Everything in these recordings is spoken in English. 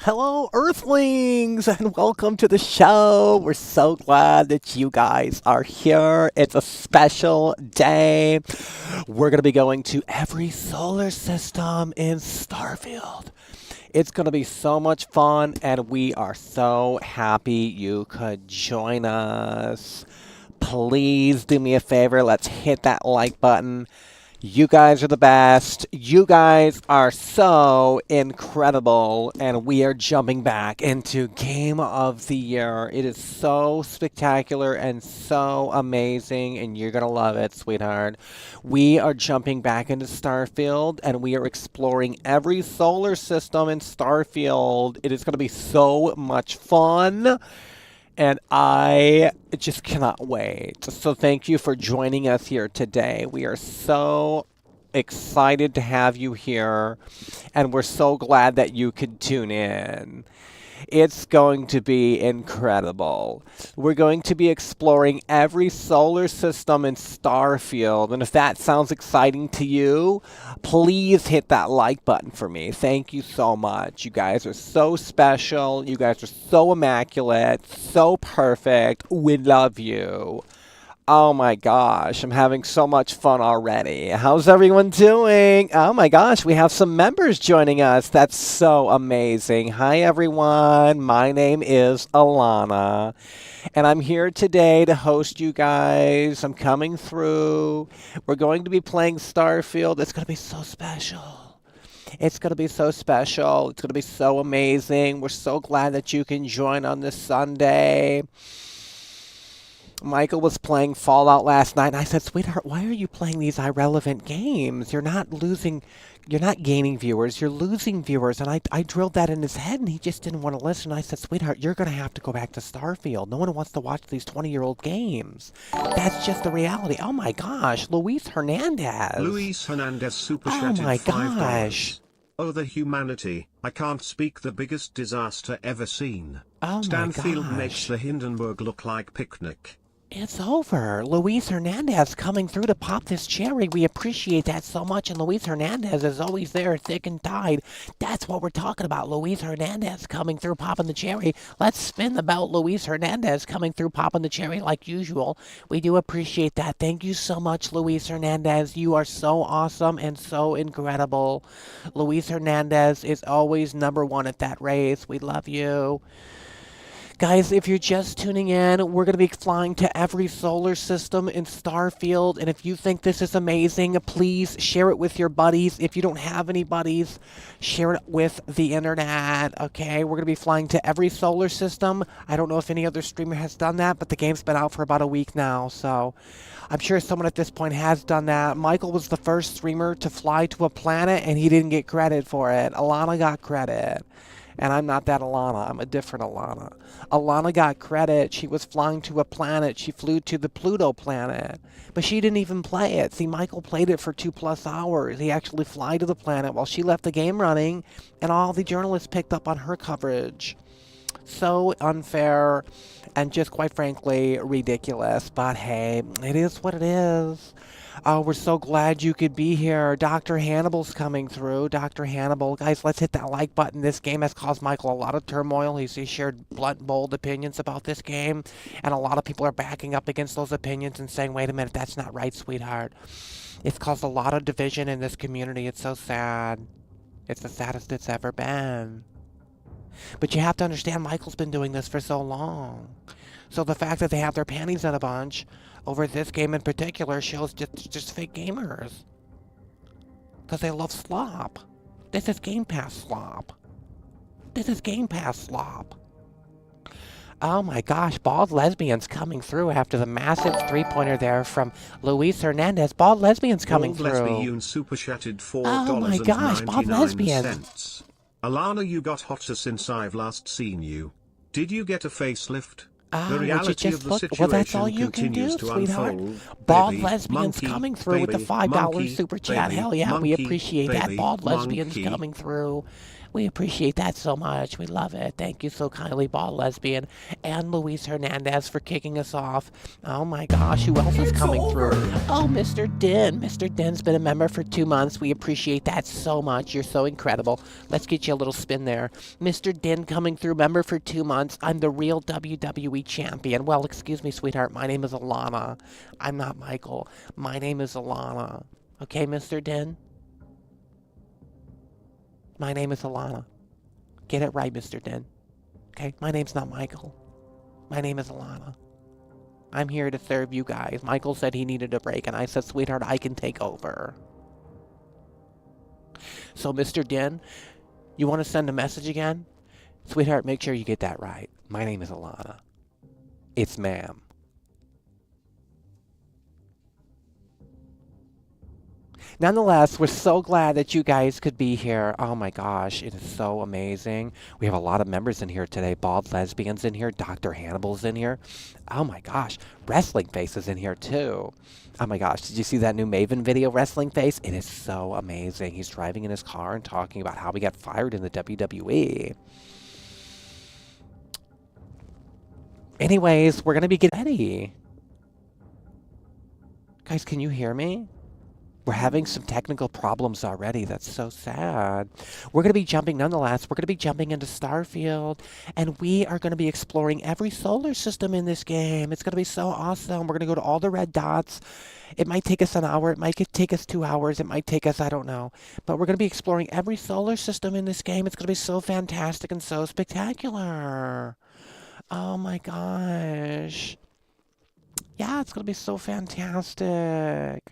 Hello, Earthlings, and welcome to the show. We're so glad that you guys are here. It's a special day. We're going to be going to every solar system in Starfield. It's going to be so much fun, and we are so happy you could join us. Please do me a favor. Let's hit that like button. You guys are the best. You guys are so incredible. And we are jumping back into Game of the Year. It is so spectacular and so amazing. And you're going to love it, sweetheart. We are jumping back into Starfield and we are exploring every solar system in Starfield. It is going to be so much fun. And I just cannot wait. So thank you for joining us here today. We are so excited to have you here, and we're so glad that you could tune in. It's going to be incredible. We're going to be exploring every solar system in Starfield, and if that sounds exciting to you, please hit that like button for me. Thank you so much. You guys are so special. You guys are so immaculate, so perfect. We love you. Oh my gosh, I'm having so much fun already. How's everyone doing? Oh my gosh, we have some members joining us. That's so amazing. Hi everyone, my name is Alana, and I'm here today to host you guys. I'm coming through. We're going to be playing Starfield. It's going to be so special. It's going to be so special. It's going to be so amazing. We're so glad that you can join on this Sunday. Michael was playing Fallout last night, and I said, sweetheart, why are you playing these irrelevant games? You're not gaining viewers, you're losing viewers. And I drilled that in his head, and he just didn't want to listen. I said, sweetheart, you're going to have to go back to Starfield. No one wants to watch these 20-year-old games. That's just the reality. Oh my gosh, Luis Hernandez. Luis Hernandez super Oh chatted my $5. gosh. Oh, the humanity. I can't speak. The biggest disaster ever seen. Oh my Stanfield makes gosh. the Hindenburg look like picnic. It's over. Luis Hernandez coming through to pop this cherry. We appreciate that so much. And Luis Hernandez is always there, thick and tied. That's what we're talking about. Luis Hernandez coming through, popping the cherry. Let's spin the belt. Luis Hernandez coming through, popping the cherry like usual. We do appreciate that. Thank you so much, Luis Hernandez. You are so awesome and so incredible. Luis Hernandez is always number one at that race. We love you. Guys, if you're just tuning in, we're going to be flying to every solar system in Starfield, and if you think this is amazing, please share it with your buddies. If you don't have any buddies, share it with the internet, okay? We're going to be flying to every solar system. I don't know if any other streamer has done that, but the game's been out for about a week now, so I'm sure someone at this point has done that. Michael was the first streamer to fly to a planet, and he didn't get credit for it. Alana got credit. And I'm not that Alana. I'm a different Alana. Alana got credit. She was flying to a planet. She flew to the Pluto planet. But she didn't even play it. See, Michael played it for 2+ hours. He actually flew to the planet while she left the game running, and all the journalists picked up on her coverage. So unfair and just quite frankly ridiculous. But hey, it is what it is. Oh, we're so glad you could be here. Dr. Hannibal's coming through. Dr. Hannibal. Guys, let's hit that like button. This game has caused Michael a lot of turmoil. He's shared blunt, bold opinions about this game. And a lot of people are backing up against those opinions and saying, wait a minute, that's not right, sweetheart. It's caused a lot of division in this community. It's so sad. It's the saddest it's ever been. But you have to understand, Michael's been doing this for so long. So the fact that they have their panties in a bunch over this game in particular shows just fake gamers. Because they love slop. This is Game Pass slop. This is Game Pass slop. Oh my gosh, Bald Lesbian's coming through after the massive three-pointer there from Luis Hernandez. Bald Lesbian's coming Bald through. Lesbian super chatted $4.99. Oh my gosh, Bald Lesbian. Alana, you got hotter since I've last seen you. Did you get a facelift? Ah, The would you reality just of the look? situation Well, that's all you can do, continues to sweetheart. unfold. Bald Baby, Lesbian's monkey, coming through with the baby, $5 monkey, super chat. baby, Hell yeah, we monkey, appreciate that. baby, Bald Lesbian's monkey. coming through. We appreciate that so much. We love it. Thank you so kindly, Ball Lesbian and Luis Hernandez for kicking us off. Oh my gosh, who else is coming through? Oh, Mr. Din. Mr. Din's been a member for 2 months. We appreciate that so much. You're so incredible. Let's get you a little spin there. Mr. Din coming through, member for 2 months. I'm the real WWE champion. Well, excuse me, sweetheart. My name is Alana. I'm not Michael. My name is Alana. Okay, Mr. Din? My name is Alana. Get it right, Mr. Din. Okay? My name's not Michael. My name is Alana. I'm here to serve you guys. Michael said he needed a break, and I said, sweetheart, I can take over. So, Mr. Din, you want to send a message again? Sweetheart, make sure you get that right. My name is Alana. It's ma'am. Nonetheless, we're so glad that you guys could be here. Oh my gosh, it is so amazing. We have a lot of members in here today. Bald Lesbian's in here. Dr. Hannibal's in here. Oh my gosh, Wrestling Face is in here too. Oh my gosh, did you see that new Maven video, Wrestling Face? It is so amazing. He's driving in his car and talking about how he got fired in the WWE. Anyways, we're going to be getting ready. Guys, can you hear me? We're having some technical problems already. That's so sad. We're going to be jumping, nonetheless, we're going to be jumping into Starfield, and we are going to be exploring every solar system in this game. It's going to be so awesome. We're going to go to all the red dots. It might take us an hour. It might take us 2 hours. It might take us, I don't know. But we're going to be exploring every solar system in this game. It's going to be so fantastic and so spectacular. Oh my gosh. Yeah, it's going to be so fantastic.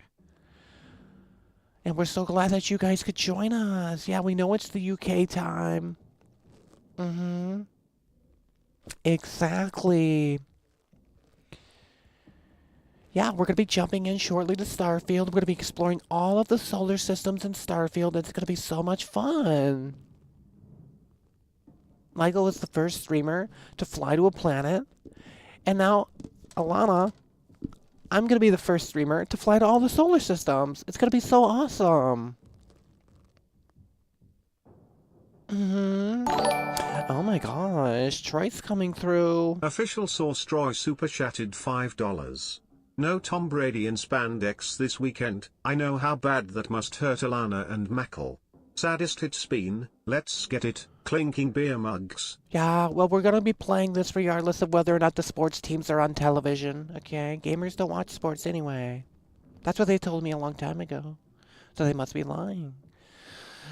And we're so glad that you guys could join us. Yeah, we know it's the UK time. Exactly. Yeah, we're going to be jumping in shortly to Starfield. We're going to be exploring all of the solar systems in Starfield. It's going to be so much fun. Michael was the first streamer to fly to a planet. And now, Alana, I'm going to be the first streamer to fly to all the solar systems. It's going to be so awesome. Oh my gosh, Troy's coming through. Official source Troy super chatted $5. No Tom Brady in spandex this weekend. I know how bad that must hurt Alana and Mackle. Saddest it's been. Let's get it. Clinking beer mugs. Yeah, well, we're going to be playing this regardless of whether or not the sports teams are on television, okay? Gamers don't watch sports anyway. That's what they told me a long time ago. So they must be lying.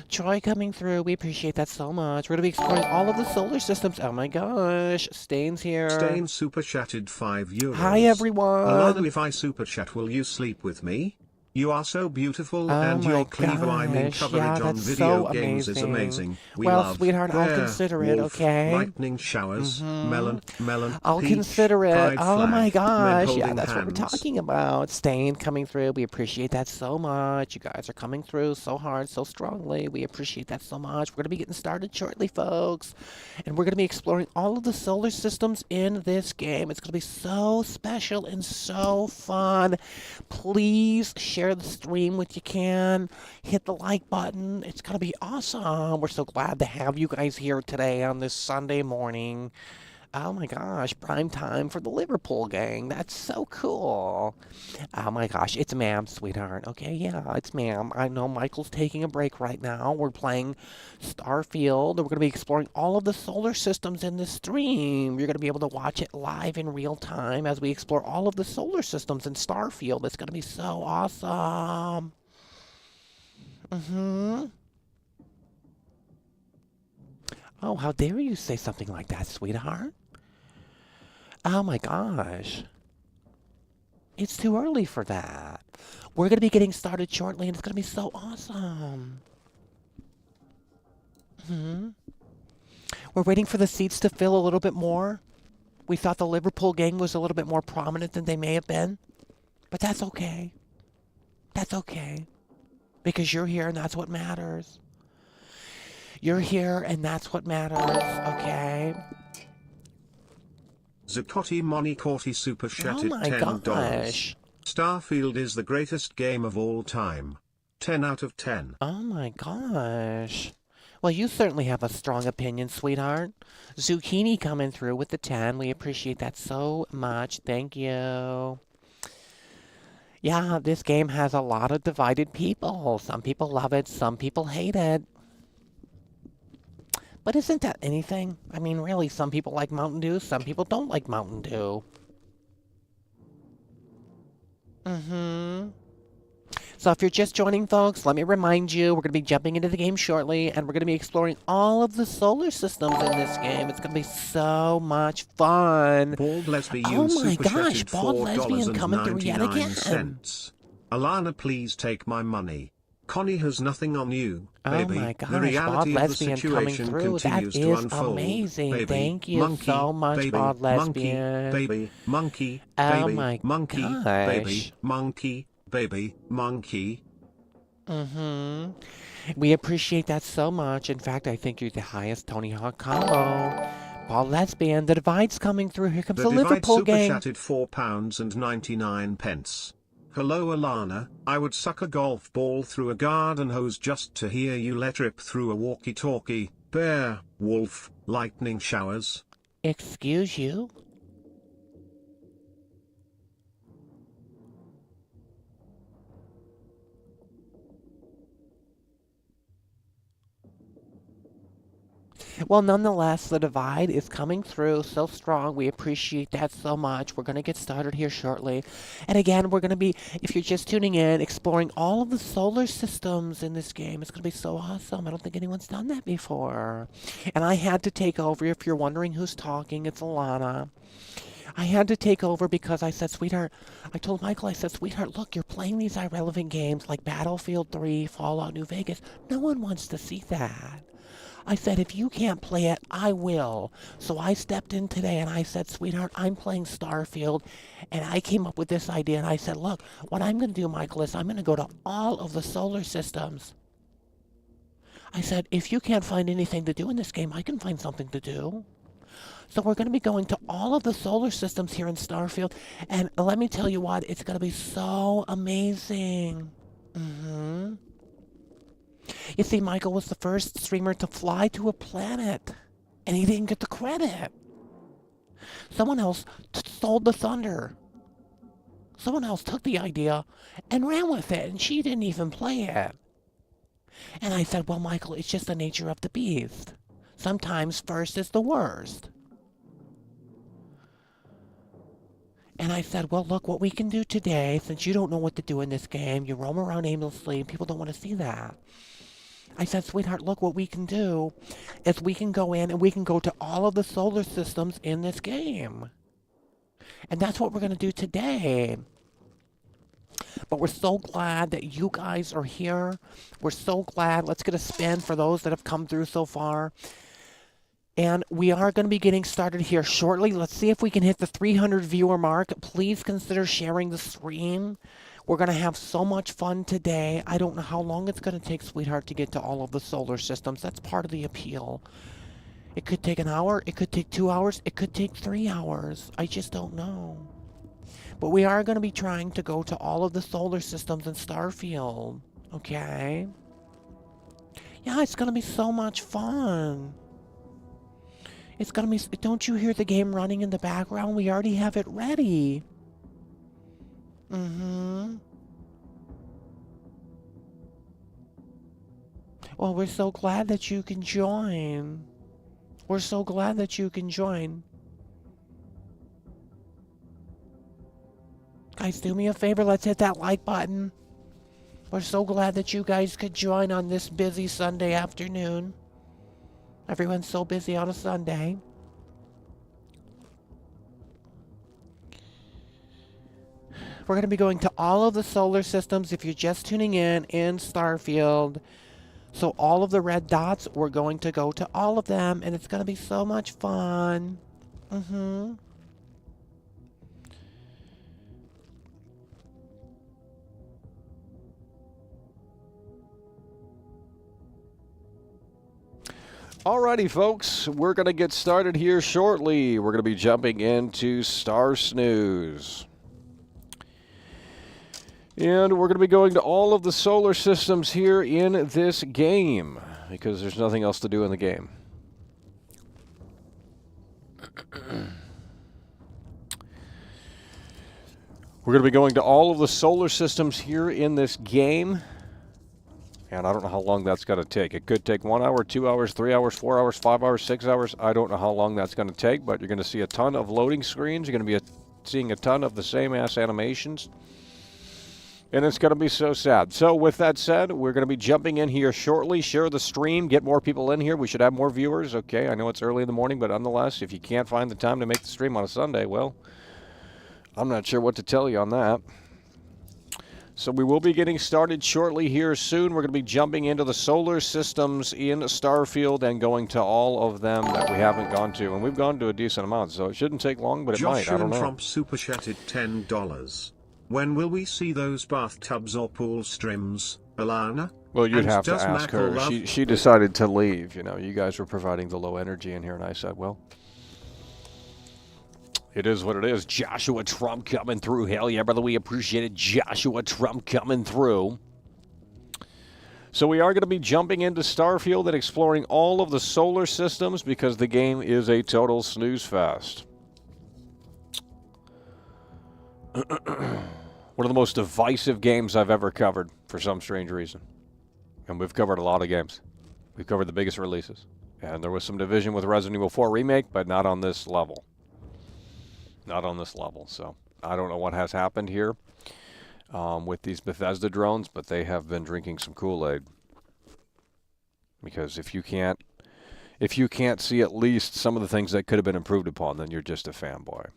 Troy coming through. We appreciate that so much. We're going to be exploring all of the solar systems. Oh my gosh. Stain's here. Stain super chatted €5. Hi, everyone. Alana, if I super chat, will you sleep with me? You are so beautiful, and your Clevo I mean coverage on video games is amazing. We well, love sweetheart, I'll Bear, consider it, Wolf, okay? Lightning showers, melon, I'll peach, consider it. pride Oh flag, my men gosh. Yeah, holding that's what we're hands. talking about. Stain coming through. We appreciate that so much. You guys are coming through so hard, so strongly. We appreciate that so much. We're going to be getting started shortly, folks. And we're going to be exploring all of the solar systems in this game. It's going to be so special and so fun. Please share the stream with you can. Hit the like button. It's going to be awesome. We're so glad to have you guys here today on this Sunday morning. Oh my gosh, prime time for the Liverpool gang. That's so cool. Oh my gosh, it's ma'am, sweetheart. Okay, yeah, it's ma'am. I know Michael's taking a break right now. We're playing Starfield. We're going to be exploring all of the solar systems in this stream. You're going to be able to watch it live in real time as we explore all of the solar systems in Starfield. It's going to be so awesome. Oh, how dare you say something like that, sweetheart? Oh my gosh. It's too early for that. We're going to be getting started shortly, and it's going to be so awesome. We're waiting for the seats to fill a little bit more. We thought the Liverpool gang was a little bit more prominent than they may have been. But that's okay. That's okay. Because you're here, and that's what matters. You're here, and that's what matters, okay? Zuccotti Monicorti super chatted $10. Gosh. Starfield is the greatest game of all time. 10 out of 10. Oh my gosh. Well, you certainly have a strong opinion, sweetheart. Zucchini coming through with the 10. We appreciate that so much. Thank you. Yeah, this game has a lot of divided people. Some people love it, some people hate it. But isn't that anything? I mean, really, some people like Mountain Dew, some people don't like Mountain Dew. Mm-hmm. So if you're just joining, folks, let me remind you, we're going to be jumping into the game shortly, and we're going to be exploring all of the solar systems in this game. It's going to be so much fun. Bald Oh Lesbian my super gosh, chatted Bald Lesbian coming through yet again. $4.99. Alana, please take my money. Connie has nothing on you, Oh baby. my The gosh, Bald reality of the Lesbian coming situation through. That continues to is unfold. amazing. Baby, Thank you monkey, so much, baby, Bald monkey, Lesbian. baby, monkey, Oh baby, my monkey, baby, gosh. monkey, baby, monkey. Mm-hmm. We appreciate that so much. In fact, I think you're the highest Tony Hawk combo. Bald Lesbian, the divide's coming through. Here comes The the Divide Liverpool super gang. chatted £4.99. Hello Alana, I would suck a golf ball through a garden hose just to hear you let rip through a walkie-talkie. Bear, wolf, lightning showers. Excuse you? Well, nonetheless, the divide is coming through so strong. We appreciate that so much. We're going to get started here shortly. And again, we're going to be, if you're just tuning in, exploring all of the solar systems in this game. It's going to be so awesome. I don't think anyone's done that before. And I had to take over. If you're wondering who's talking, it's Alana. I had to take over because I said, sweetheart, I told Michael, I said, sweetheart, look, you're playing these irrelevant games like Battlefield 3, Fallout New Vegas. No one wants to see that. I said, if you can't play it, I will. So I stepped in today and I said, sweetheart, I'm playing Starfield. And I came up with this idea and I said, look, what I'm going to do, Michael, is I'm going to go to all of the solar systems. I said, if you can't find anything to do in this game, I can find something to do. So we're going to be going to all of the solar systems here in Starfield. And let me tell you what, it's going to be so amazing. Mm-hmm. You see, Michael was the first streamer to fly to a planet, and he didn't get the credit. Someone else stole the thunder. Someone else took the idea and ran with it, and she didn't even play it. And I said, well, Michael, it's just the nature of the beast. Sometimes first is the worst. And I said, well, look, what we can do today, since you don't know what to do in this game, you roam around aimlessly, and people don't want to see that. I said, sweetheart, look, what we can do is we can go in and we can go to all of the solar systems in this game. And that's what we're going to do today. But we're so glad that you guys are here. We're so glad. Let's get a spin for those that have come through so far. And we are going to be getting started here shortly. Let's see if we can hit the 300 viewer mark. Please consider sharing the stream. We're going to have so much fun today. I don't know how long it's going to take, sweetheart, to get to all of the solar systems. That's part of the appeal. It could take an hour. It could take 2 hours. It could take 3 hours. I just don't know. But we are going to be trying to go to all of the solar systems in Starfield. Okay? Yeah, it's going to be so much fun. It's going to be... Don't you hear the game running in the background? We already have it ready. Mm-hmm. Well, we're so glad that you can join. We're so glad that you can join. Guys, do me a favor. Let's hit that like button. We're so glad that you guys could join on this busy Sunday afternoon. Everyone's so busy on a Sunday. We're going to be going to all of the solar systems if you're just tuning in Starfield. So all of the red dots, we're going to go to all of them, and it's going to be so much fun. Mm-hmm. Alrighty, folks, we're going to get started here shortly. We're going to be jumping into Star Snooze. And we're going to be going to all of the solar systems here in this game. because there's nothing else to do in the game. We're going to be going to all of the solar systems here in this game. And I don't know how long that's going to take. It could take 1 hour, 2 hours, 3 hours, 4 hours, 5 hours, 6 hours. I don't know how long that's going to take, but you're going to see a ton of loading screens. You're going to be seeing a ton of the same-ass animations. And it's going to be so sad. So with that said, we're going to be jumping in here shortly. Share the stream. Get more people in here. We should have more viewers. Okay, I know it's early in the morning, but nonetheless, if you can't find the time to make the stream on a Sunday, well, I'm not sure what to tell you on that. So we will be getting started shortly here soon. We're going to be jumping into the solar systems in Starfield and going to all of them that we haven't gone to. And we've gone to a decent amount, so it shouldn't take long, but it might. I don't know. Trump super chatted $10. When will we see those bathtubs or pool streams, Alana? Well, you'd And have to does ask Mackle her. love- She decided to leave. You know, you guys were providing the low energy in here, and I said, well, it is what it is. Joshua Trump coming through. Hell yeah, brother. We appreciate it. Joshua Trump coming through. So we are going to be jumping into Starfield and exploring all of the solar systems because the game is a total snooze fest. One of the most divisive games I've ever covered for some strange reason. And we've covered a lot of games. We've covered the biggest releases. And there was some division with Resident Evil 4 Remake, but not on this level. Not on this level. So I don't know what has happened here with these Bethesda drones, but they have been drinking some Kool-Aid. Because if you can't see at least some of the things that could have been improved upon, then you're just a fanboy.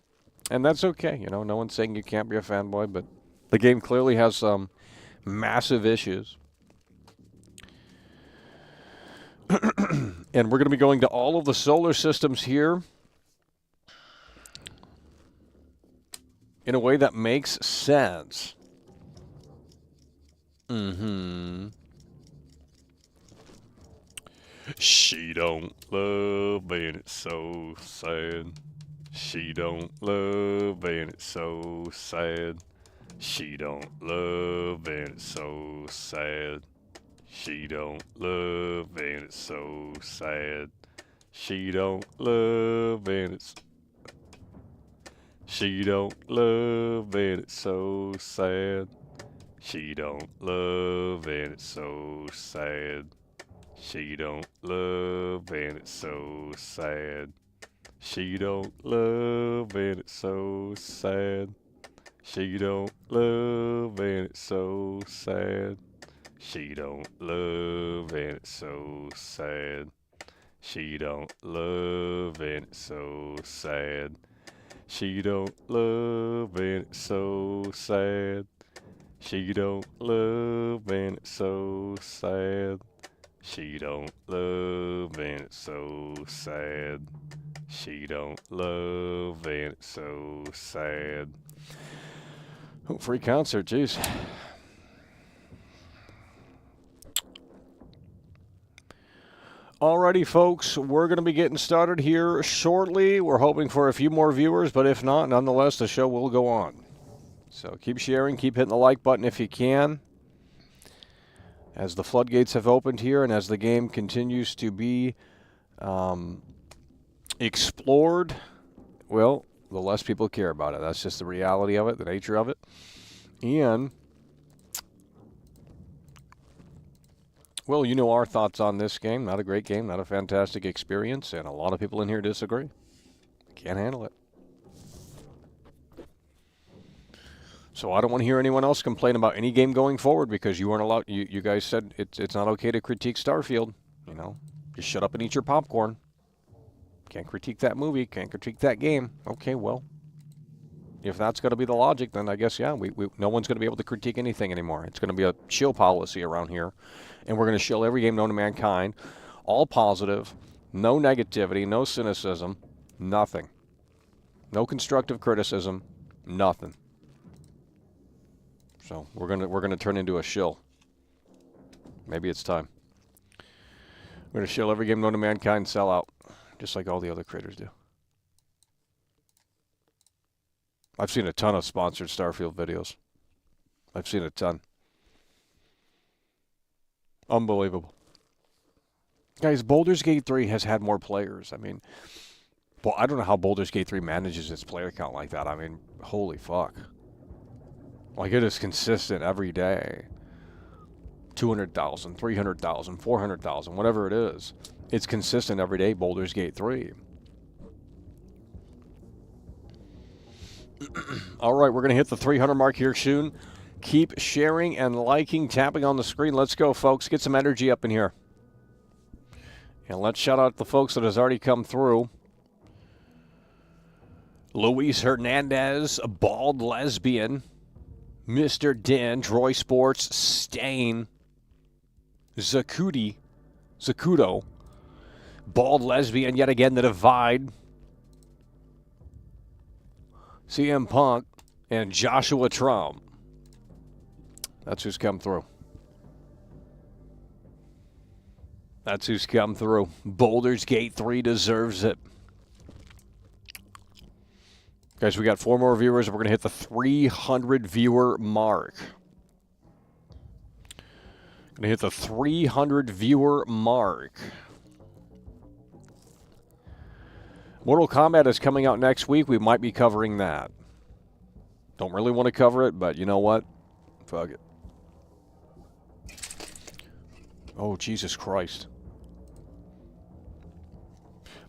And that's okay. You know, no one's saying you can't be a fanboy, but the game clearly has some massive issues. And we're going to be going to all of the solar systems here in a way that makes sense. She don't love and it's so sad. She don't love and it's so sad. She don't love and it's so sad. She don't love and it's so sad. She don't love and it's... She don't love and it's so sad. She don't love and it's so sad. She don't love and it's so sad. She don't love and it's so sad. She don't love and it's so sad. She don't love and it's so sad. She don't love and it's so sad. She don't love and it's so sad. She don't love and it's so sad. She don't love and it's so sad. She don't love and it's so sad. Oh, free concert, jeez. Alrighty, folks, we're going to be getting started here shortly. We're hoping for a few more viewers, but if not, nonetheless, the show will go on. So keep sharing, keep hitting the like button if you can. As the floodgates have opened here and as the game continues to be explored, well, the less people care about it. That's just the reality of it, the nature of it. And, well, you know our thoughts on this game. Not a great game, not a fantastic experience, and a lot of people in here disagree. Can't handle it. So I don't want to hear anyone else complain about any game going forward because you weren't allowed. You guys said it's not okay to critique Starfield. You know, just shut up and eat your popcorn. Can't critique that movie. Can't critique that game. Okay, well, if that's going to be the logic, then I guess yeah, no one's going to be able to critique anything anymore. It's going to be a shill policy around here, and we're going to shill every game known to mankind, all positive, no negativity, no cynicism, nothing, no constructive criticism, nothing. So we're gonna turn into a shill. Maybe it's time. We're gonna shill every game known to mankind, sell out, just like all the other creators do. I've seen a ton of sponsored Starfield videos. I've seen a ton. Unbelievable. Guys, Baldur's Gate 3 has had more players. I mean, well, I don't know how Baldur's Gate 3 manages its player count like that. I mean, holy fuck. Like, it is consistent every day. 200,000, 300,000, 400,000, whatever it is. It's consistent every day, Baldur's Gate 3. All right, we're going to hit the 300 mark here soon. Keep sharing and liking, tapping on the screen. Let's go, folks. Get some energy up in here. And let's shout out the folks that has already come through. Luis Hernandez, Bald Lesbian, Mr. Den, Troy Sports, Stain, Zacudo, Bald Lesbian, yet again, The Divide, CM Punk, and Joshua Trump. That's who's come through. That's who's come through. Baldur's Gate 3 deserves it. Guys, we got 4 more viewers. We're going to hit the 300 viewer mark. Going to hit the 300 viewer mark. Mortal Kombat is coming out next week. We might be covering that. Don't really want to cover it, but you know what? Fuck it. Oh, Jesus Christ.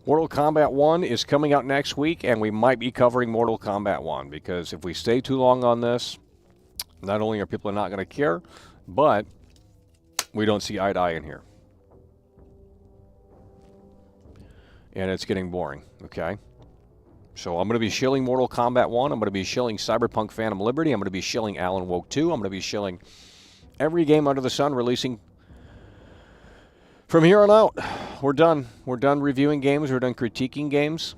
Mortal Kombat 1 is coming out next week, and we might be covering Mortal Kombat 1, because if we stay too long on this, not only are people not going to care, but we don't see eye to eye in here. And it's getting boring, okay? So I'm going to be shilling Mortal Kombat 1. I'm going to be shilling Cyberpunk Phantom Liberty. I'm going to be shilling Alan Wake 2. I'm going to be shilling every game under the sun releasing from here on out. We're done. We're done reviewing games. We're done critiquing games.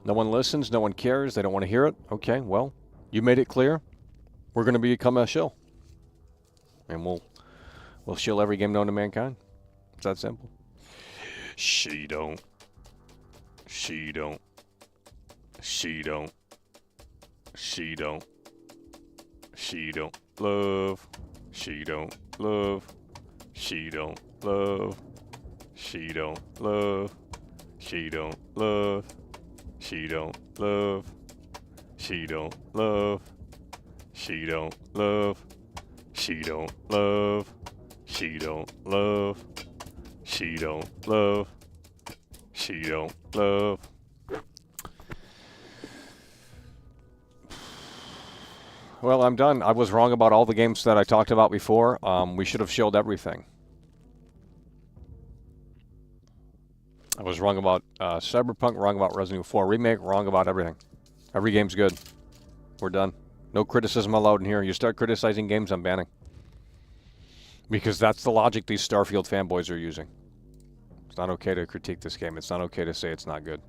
No one listens. No one cares. They don't want to hear it. Okay, well, you made it clear. We're going to become a shill. And we'll shill every game known to mankind. It's that simple. She don't. She don't. She don't. She don't. She don't love. She don't love. She don't love. She don't love. She don't love. She don't love. She don't love. She don't love. She don't love. She don't love. She don't love. She don't love. Well, I'm done. I was wrong about all the games that I talked about before. We should have showed everything. I was wrong about Cyberpunk, wrong about Resident Evil 4 Remake, wrong about everything. Every game's good. We're done. No criticism allowed in here. You start criticizing games, I'm banning. Because that's the logic these Starfield fanboys are using. It's not okay to critique this game. It's not okay to say it's not good.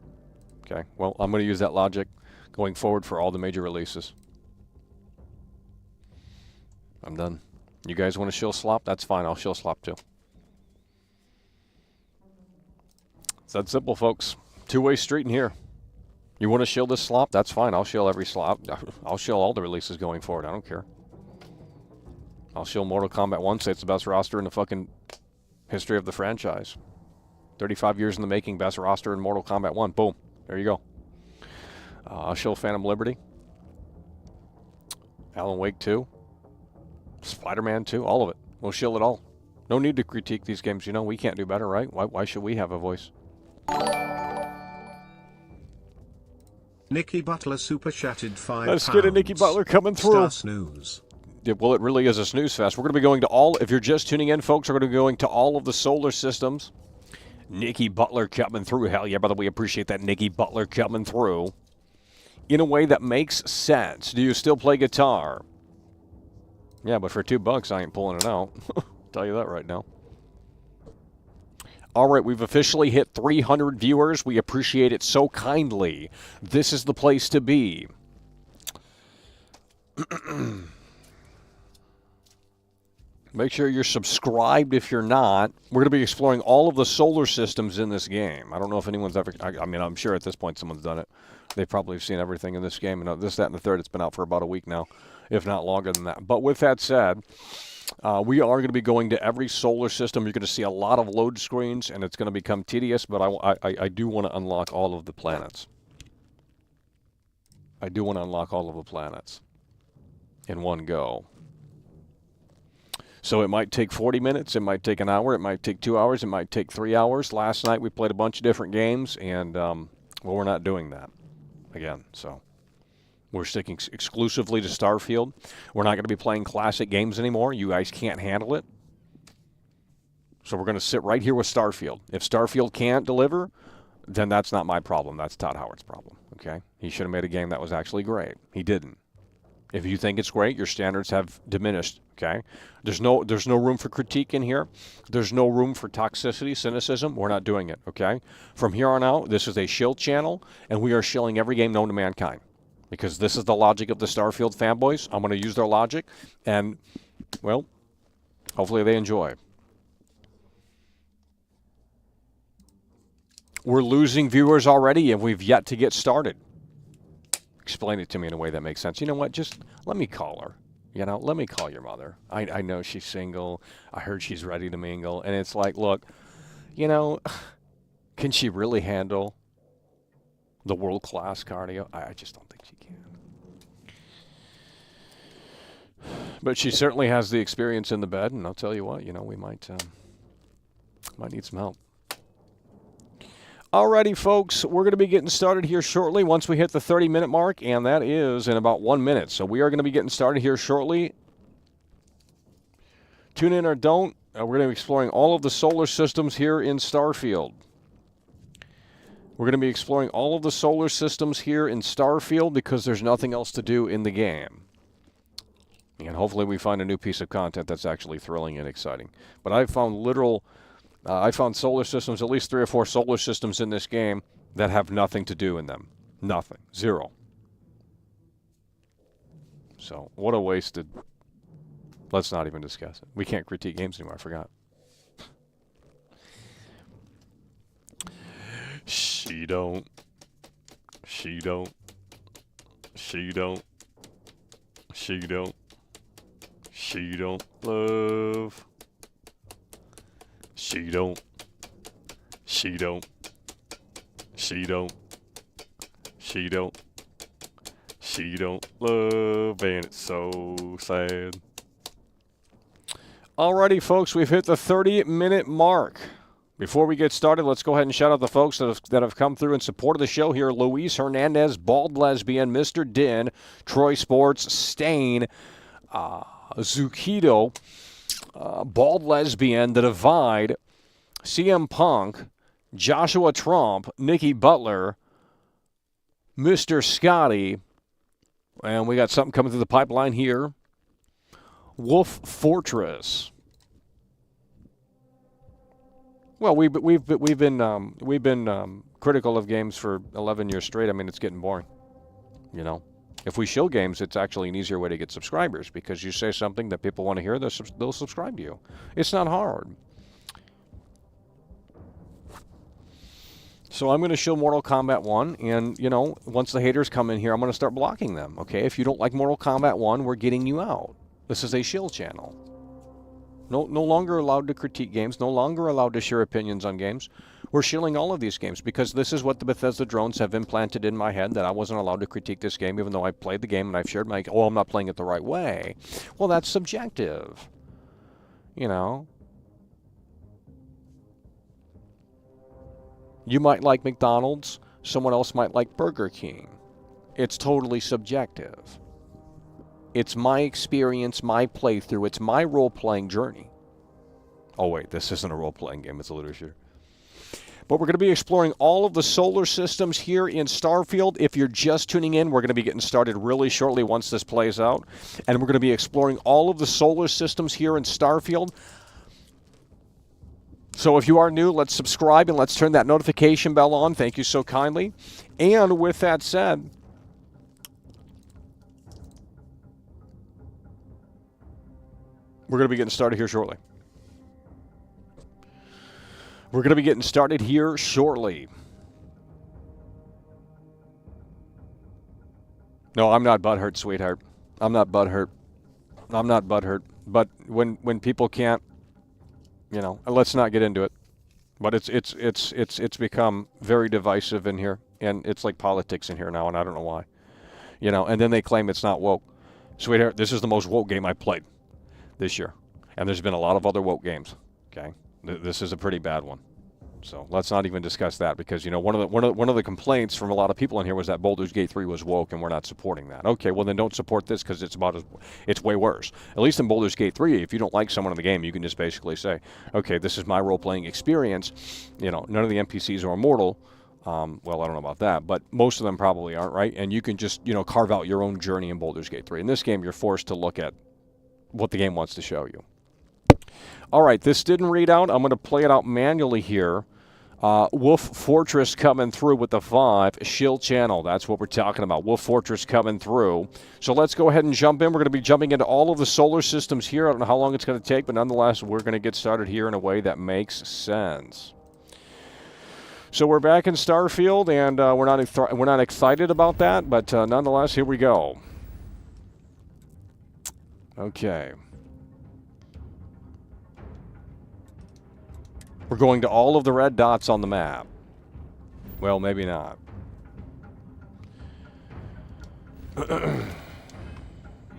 Okay? Well, I'm going to use that logic going forward for all the major releases. I'm done. You guys want to shill slop? That's fine. I'll shill slop too. It's that simple, folks. Two-way street in here. You want to shill this slop? That's fine. I'll shill every slop. I'll shill all the releases going forward. I don't care. I'll shill Mortal Kombat 1, say it's the best roster in the fucking history of the franchise. 35 years in the making, best roster in Mortal Kombat 1. Boom. There you go. I'll shill Phantom Liberty. Alan Wake 2. Spider-Man 2. All of it. We'll shill it all. No need to critique these games. You know, we can't do better, right? Why should we have a voice? Nikki Butler super chatted £5. Let's get a Nikki Butler coming through. Star snooze. Yeah, well, it really is a snooze fest. We're going to be going to all, if you're just tuning in, folks, we're going to be going to all of the solar systems. Nikki Butler coming through. Hell yeah, brother, we appreciate that Nikki Butler coming through in a way that makes sense. Do you still play guitar? Yeah, but for $2, I ain't pulling it out. Tell you that right now. All right, we've officially hit 300 viewers. We appreciate it so kindly. This is the place to be. Make sure you're subscribed if you're not. We're going to be exploring all of the solar systems in this game. I don't know if anyone's ever... I mean, I'm sure at this point someone's done it. They probably have seen everything in this game. And this, that, and the third. It's been out for about a week now, if not longer than that. But with that said, We are going to be going to every solar system. You're going to see a lot of load screens, and it's going to become tedious, but I do want to unlock all of the planets. I do want to unlock all of the planets in one go. So it might take 40 minutes, it might take an hour, it might take 2 hours, it might take 3 hours. Last night we played a bunch of different games, and, well, we're not doing that again, so. We're sticking exclusively to Starfield. We're not going to be playing classic games anymore. You guys can't handle it. So we're going to sit right here with Starfield. If Starfield can't deliver, then that's not my problem. That's Todd Howard's problem, okay? He should have made a game that was actually great. He didn't. If you think it's great, your standards have diminished, okay? There's no room for critique in here. There's no room for toxicity, cynicism. We're not doing it, okay? From here on out, this is a shill channel, and we are shilling every game known to mankind. Because this is the logic of the Starfield fanboys. I'm going to use their logic, and, well, hopefully they enjoy. We're losing viewers already, and we've yet to get started. Explain it to me in a way that makes sense. You know what? Just let me call her. You know, let me call your mother. I know she's single. I heard she's ready to mingle. And it's like, look, you know, can she really handle the world-class cardio? I just don't think she can. But she certainly has the experience in the bed, and I'll tell you what, you know, we might need some help. Alrighty, folks, we're going to be getting started here shortly once we hit the 30-minute mark, and that is in about 1 minute. So we are going to be getting started here shortly. Tune in or don't. We're going to be exploring all of the solar systems here in Starfield. We're going to be exploring all of the solar systems here in Starfield because there's nothing else to do in the game. And hopefully we find a new piece of content that's actually thrilling and exciting. But I found solar systems, at least 3 or 4 solar systems in this game that have nothing to do in them. Nothing. Zero. So, what a wasted... Let's not even discuss it. We can't critique games anymore, I forgot. She don't. She don't. She don't. She don't. She don't love. She don't. She don't. She don't. She don't. She don't love, and it's so sad. Alrighty, folks, we've hit the 30-minute mark. Before we get started, let's go ahead and shout out the folks that have come through in support of the show here. Luis Hernandez, Bald Lesbian, Mr. Din, Troy Sports, Stain, Zucchito, Bald Lesbian, The Divide, CM Punk, Joshua Trump, Nikki Butler, Mr. Scotty, and we got something coming through the pipeline here. Wolf Fortress. Well, we've been critical of games for 11 years straight. I mean, it's getting boring, you know. If we show games, it's actually an easier way to get subscribers because you say something that people want to hear, they'll subscribe to you. It's not hard. So I'm going to show Mortal Kombat 1, and, you know, once the haters come in here, I'm going to start blocking them, okay? If you don't like Mortal Kombat 1, we're getting you out. This is a shill channel. No longer allowed to critique games, no longer allowed to share opinions on games. We're shilling all of these games because this is what the Bethesda drones have implanted in my head, that I wasn't allowed to critique this game even though I played the game and I've shared I'm not playing it the right way. Well, that's subjective, you know. You might like McDonald's, someone else might like Burger King. It's totally subjective. It's my experience, my playthrough, it's my role-playing journey. Oh wait, this isn't a role-playing game, it's a literature. But we're going to be exploring all of the solar systems here in Starfield. If you're just tuning in, we're going to be getting started really shortly once this plays out. And we're going to be exploring all of the solar systems here in Starfield. So if you are new, let's subscribe and let's turn that notification bell on. Thank you so kindly. And with that said, we're going to be getting started here shortly. We're going to be getting started here shortly. No, I'm not butthurt, sweetheart. I'm not butthurt. I'm not butthurt. But when people can't, let's not get into it. But it's become very divisive in here, and it's like politics in here now, and I don't know why. And then they claim it's not woke. Sweetheart, this is the most woke game I played this year, and there's been a lot of other woke games. Okay, this is a pretty bad one. So let's not even discuss that, because one of the complaints from a lot of people in here was that Baldur's Gate 3 was woke, and we're not supporting that. Okay, well then don't support this, because it's way worse. At least in Baldur's Gate 3, if you don't like someone in the game, you can just basically say, okay, this is my role-playing experience. None of the NPCs are immortal. Well, I don't know about that, but most of them probably aren't, right? And you can just carve out your own journey in Baldur's Gate 3. In this game, you're forced to look at what the game wants to show you. All right, this didn't read out. I'm going to play it out manually here. Wolf Fortress coming through with the 5 shield channel. That's what we're talking about. Wolf Fortress coming through. So let's go ahead and jump in. We're going to be jumping into all of the solar systems here. I don't know how long it's going to take, but nonetheless, we're going to get started here in a way that makes sense. So we're back in Starfield, and we're not excited about that, but nonetheless, here we go. Okay. We're going to all of the red dots on the map. Well, maybe not.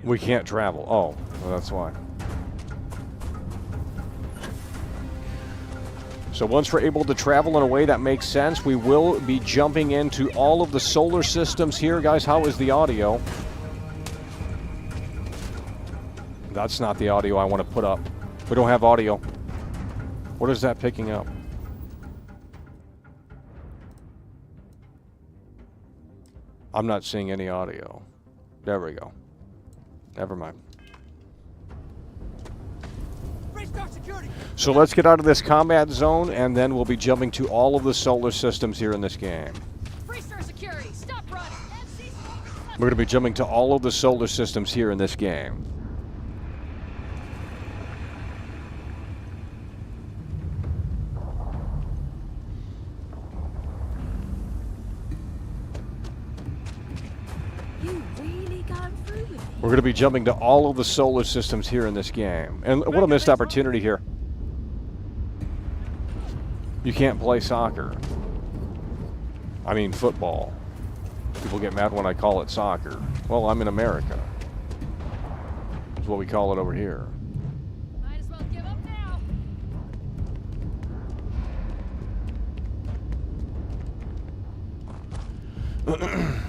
We can't travel. Oh, well, that's why. So once we're able to travel in a way that makes sense, we will be jumping into all of the solar systems here. Guys, how is the audio? That's not the audio I want to put up. We don't have audio. What is that picking up? I'm not seeing any audio. There we go. Never mind. So let's get out of this combat zone, and then we'll be jumping to all of the solar systems here in this game. We're going to be jumping to all of the solar systems here in this game. We're going to be jumping to all of the solar systems here in this game. And what a missed opportunity here. You can't play soccer. I mean football. People get mad when I call it soccer. Well, I'm in America. That's what we call it over here. Might as well give up now.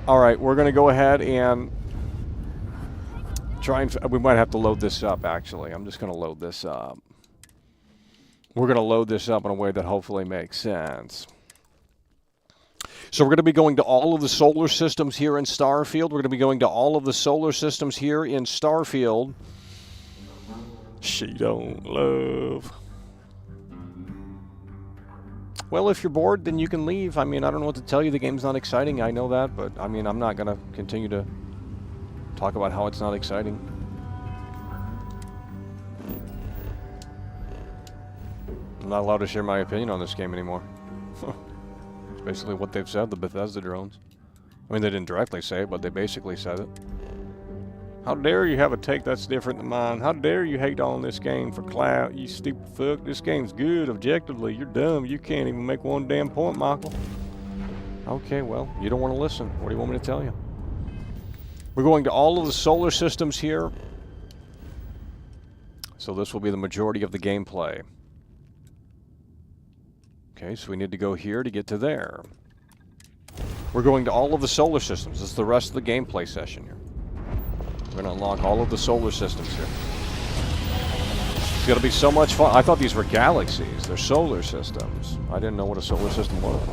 All right, we're going to go ahead and try and... We might have to load this up, actually. I'm just going to load this up. We're going to load this up in a way that hopefully makes sense. So we're going to be going to all of the solar systems here in Starfield. We're going to be going to all of the solar systems here in Starfield. She don't love. Well, if you're bored, then you can leave. I mean, I don't know what to tell you. The game's not exciting. I know that, but I mean, I'm not going to continue to talk about how it's not exciting. I'm not allowed to share my opinion on this game anymore. It's basically what they've said, the Bethesda drones. I mean, they didn't directly say it, but they basically said it. How dare you have a take that's different than mine? How dare you hate on this game for clout, you stupid fuck? This game's good, objectively. You're dumb. You can't even make one damn point, Michael. Okay, well, you don't want to listen. What do you want me to tell you? We're going to all of the solar systems here. So this will be the majority of the gameplay. Okay, so we need to go here to get to there. We're going to all of the solar systems. This is the rest of the gameplay session here. We're going to unlock all of the solar systems here. It's going to be so much fun. I thought these were galaxies. They're solar systems. I didn't know what a solar system was.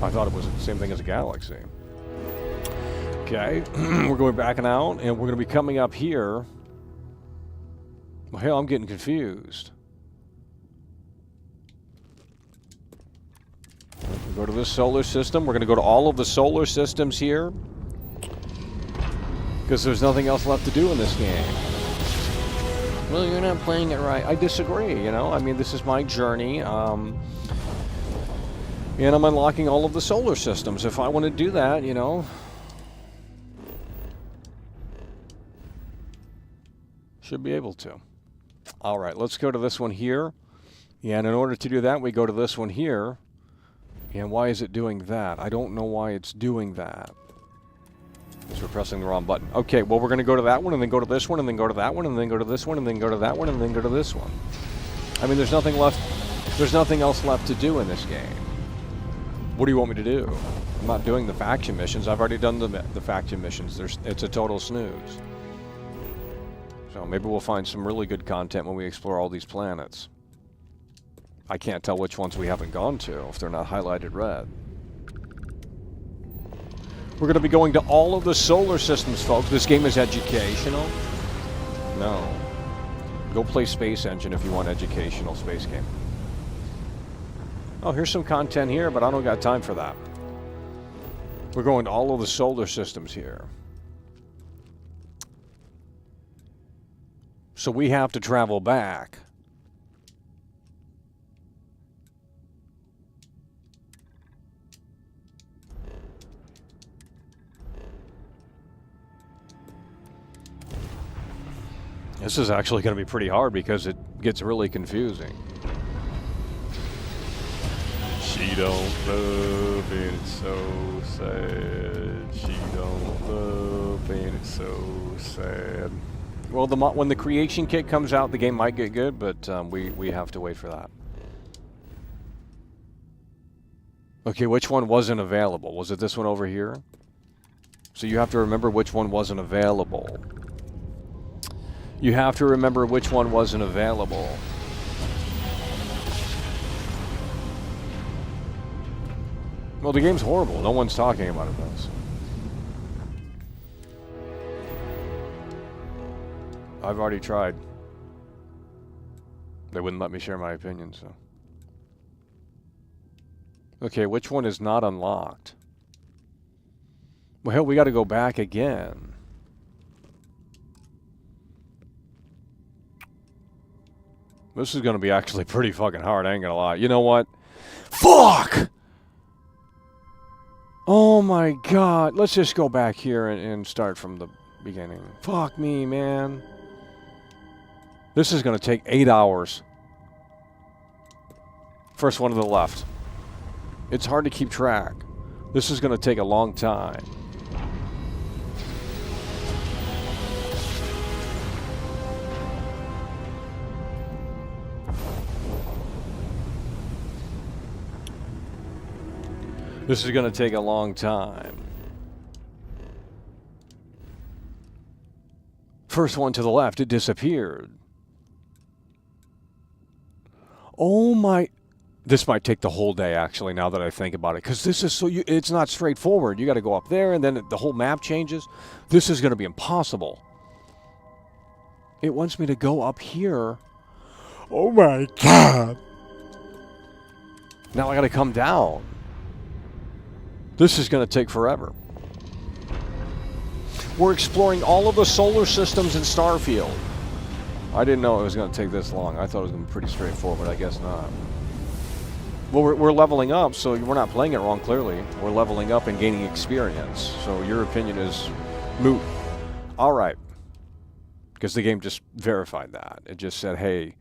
I thought it was the same thing as a galaxy. Okay, we're going back and out, and we're going to be coming up here. Well, hell, I'm getting confused. We go to this solar system. We're going to go to all of the solar systems here, because there's nothing else left to do in this game. Well, you're not playing it right. I disagree, you know. I mean, this is my journey, and I'm unlocking all of the solar systems. If I want to do that, you know. Should be able to. All right, let's go to this one here. And in order to do that, we go to this one here. And why is it doing that? I don't know why it's doing that. Because we're pressing the wrong button. Okay, well, we're going to go to that one, and then go to this one, and then go to that one, and then go to this one, and then go to that one, and then go to this one. I mean, there's nothing left. There's nothing else left to do in this game. What do you want me to do? I'm not doing the faction missions. I've already done the faction missions. It's a total snooze. So maybe we'll find some really good content when we explore all these planets. I can't tell which ones we haven't gone to if they're not highlighted red. We're going to be going to all of the solar systems, folks. This game is educational. No. Go play Space Engine if you want educational space game. Oh, here's some content here, but I don't got time for that. We're going to all of the solar systems here. So we have to travel back. This is actually going to be pretty hard because it gets really confusing. She don't love and it's so sad. She don't love and it's so sad. Well, when the creation kit comes out, the game might get good, but we have to wait for that. Okay, which one wasn't available? Was it this one over here? So you have to remember which one wasn't available. You have to remember which one wasn't available. Well, the game's horrible. No one's talking about it, though. I've already tried. They wouldn't let me share my opinion, so. Okay, which one is not unlocked? Well, hell, we got to go back again. This is going to be actually pretty fucking hard, I ain't gonna lie. You know what? Fuck! Oh my god. Let's just go back here and start from the beginning. Fuck me, man. This is going to take 8 hours. First one to the left. It's hard to keep track. This is going to take a long time. This is going to take a long time. First one to the left, it disappeared. Oh my... This might take the whole day, actually, now that I think about it. Because this is so... it's not straightforward. You got to go up there, and then the whole map changes. This is going to be impossible. It wants me to go up here. Oh my god. Now I got to come down. This is going to take forever. We're exploring all of the solar systems in Starfield. I didn't know it was going to take this long. I thought it was going to be pretty straightforward. I guess not. Well, we're leveling up, so we're not playing it wrong, clearly. We're leveling up and gaining experience. So your opinion is moot. All right. Because the game just verified that. It just said, hey,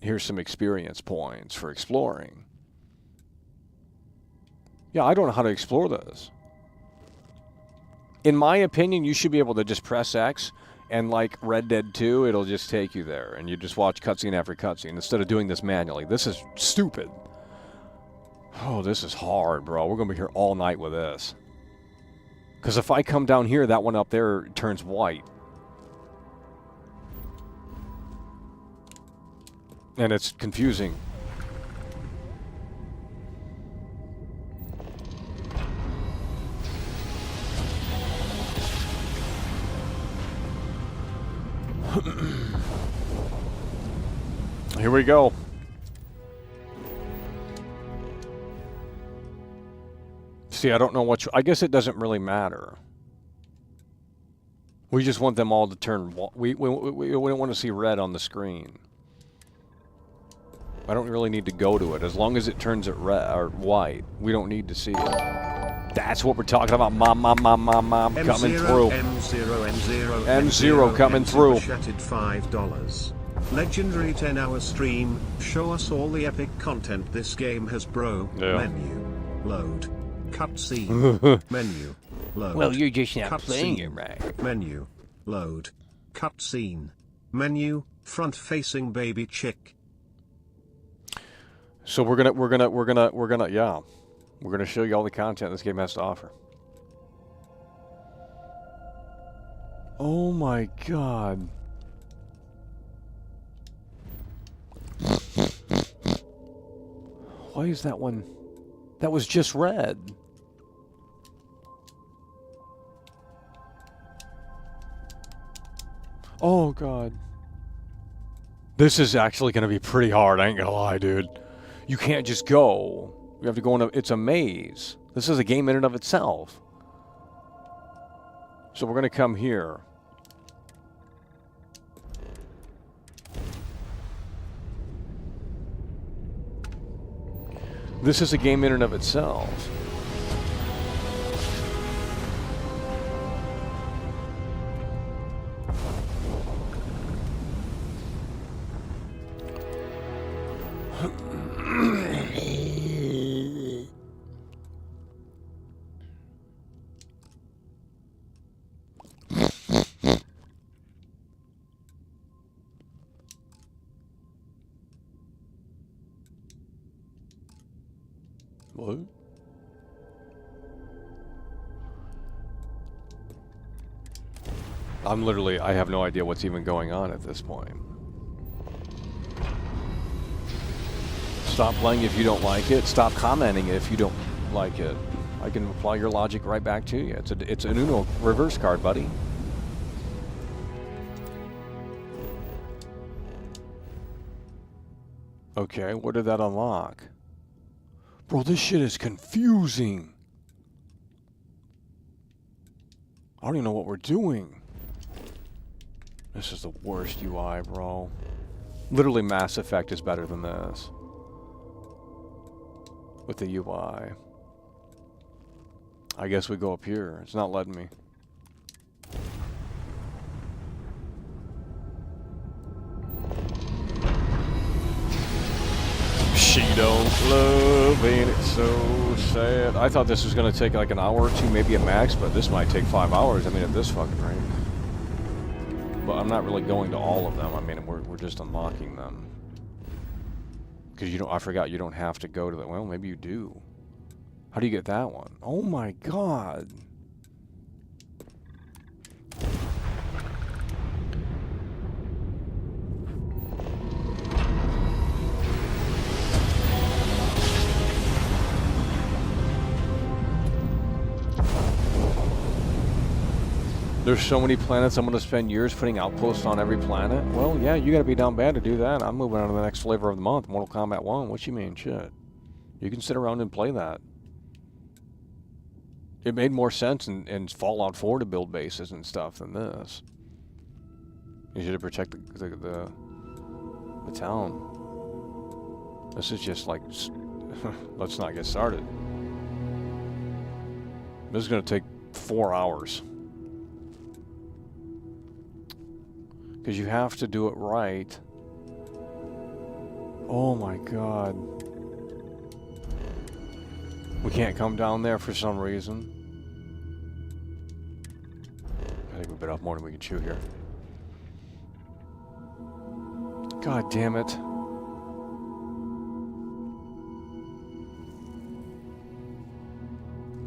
here's some experience points for exploring. Yeah, I don't know how to explore this. In my opinion, you should be able to just press X, and like Red Dead 2, it'll just take you there, and you just watch cutscene after cutscene instead of doing this manually. This is stupid. Oh, this is hard, bro. We're going to be here all night with this. Because if I come down here, that one up there turns white. And it's confusing. Here we go. See, I don't know what... I guess it doesn't really matter. We just want them all to turn... We don't want to see red on the screen. I don't really need to go to it. As long as it turns it red or white, we don't need to see it. That's what we're talking about. Mom coming through. M0 coming through. Chatted $5. Legendary 10-hour stream. Show us all the epic content this game has, bro. Yeah. Menu. Load. Cutscene. Menu. Load. Well, you're just not playing Cutscene. it right. Menu. Load. Cutscene. Menu. Front-facing baby chick. So we're gonna show you all the content this game has to offer. Oh my god. Why is that one? That was just red. Oh god. This is actually going to be pretty hard, I ain't gonna lie, dude. You can't just go. You have to go in it's a maze. This is a game in and of itself. So we're going to come here. This is a game in and of itself. What? I have no idea what's even going on at this point. Stop playing if you don't like it. Stop commenting if you don't like it. I can apply your logic right back to you. It's an Uno reverse card, buddy. Okay, what did that unlock? Bro, this shit is confusing. I don't even know what we're doing. This is the worst UI, bro. Literally, Mass Effect is better than this. With the UI. I guess we go up here. It's not letting me. She don't love and it's so sad. I thought this was going to take like an hour or two, maybe a max, but this might take 5 hours. I mean, at this fucking rate. But I'm not really going to all of them. I mean, we're just unlocking them. Because you don't, I forgot you don't have to go to the, well, maybe you do. How do you get that one? Oh my god. There's so many planets, I'm going to spend years putting outposts on every planet. Well, yeah, you got to be down bad to do that. I'm moving on to the next flavor of the month, Mortal Kombat 1. What you mean? Shit. You can sit around and play that. It made more sense in Fallout 4 to build bases and stuff than this. You should protect the town. This is just like, let's not get started. This is going to take 4 hours. Because you have to do it right. Oh my god. We can't come down there for some reason. I think we bit off more than we can chew here. God damn it.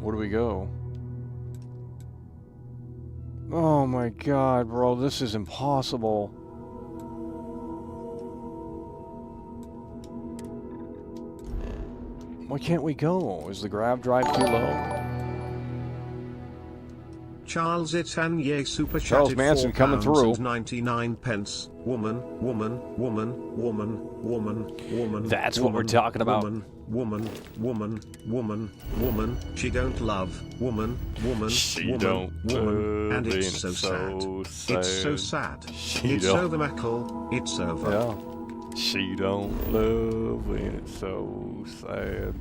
Where do we go? Oh my god, bro, this is impossible. Why can't we go? Is the grab drive too low? Charles Itanye super Charles chatted Manson coming through. £4.99. Woman. That's what we're talking about. Woman. She don't love. Woman. She don't love And it's and so sad. It's so sad. She It's don't. over, Mackle. It's over. Yeah. She don't love and it's so sad.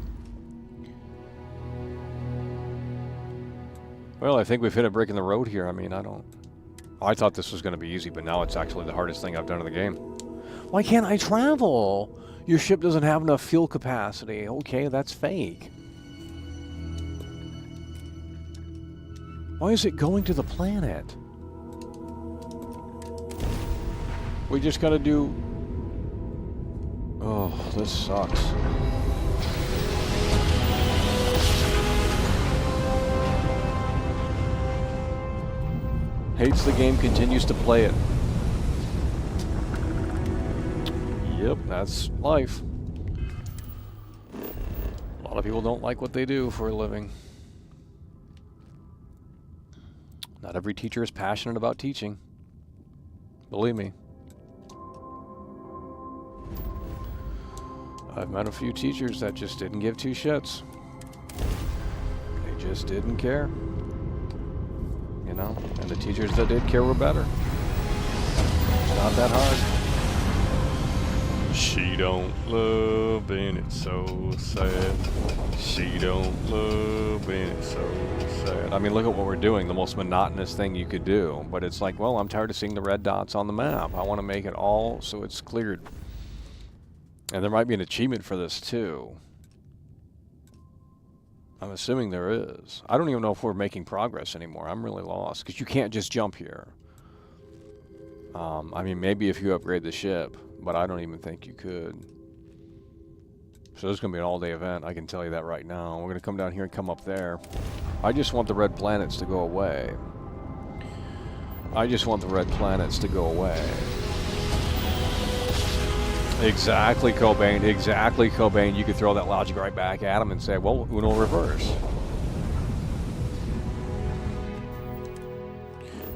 Well, I think we've hit a break in the road here. I mean, I thought this was going to be easy, but now it's actually the hardest thing I've done in the game. Why can't I travel? Your ship doesn't have enough fuel capacity. Okay, that's fake. Why is it going to the planet? We just got to do... Oh, this sucks. Hates the game, continues to play it. Yep, that's life. A lot of people don't like what they do for a living. Not every teacher is passionate about teaching. Believe me. I've met a few teachers that just didn't give two shits. They just didn't care. You know? And the teachers that did care were better. It's not that hard. She don't love and it's so sad. She don't love and it's so sad. I mean, look at what we're doing. The most monotonous thing you could do. But it's like, well, I'm tired of seeing the red dots on the map. I want to make it all so it's cleared. And there might be an achievement for this, too. I'm assuming there is. I don't even know if we're making progress anymore. I'm really lost. Because you can't just jump here. I mean, maybe if you upgrade the ship. But I don't even think you could. So this is going to be an all-day event. I can tell you that right now. We're going to come down here and come up there. I just want the red planets to go away. I just want the red planets to go away. Exactly, Cobain. Exactly, Cobain. You could throw that logic right back at him and say, well, Uno reverse.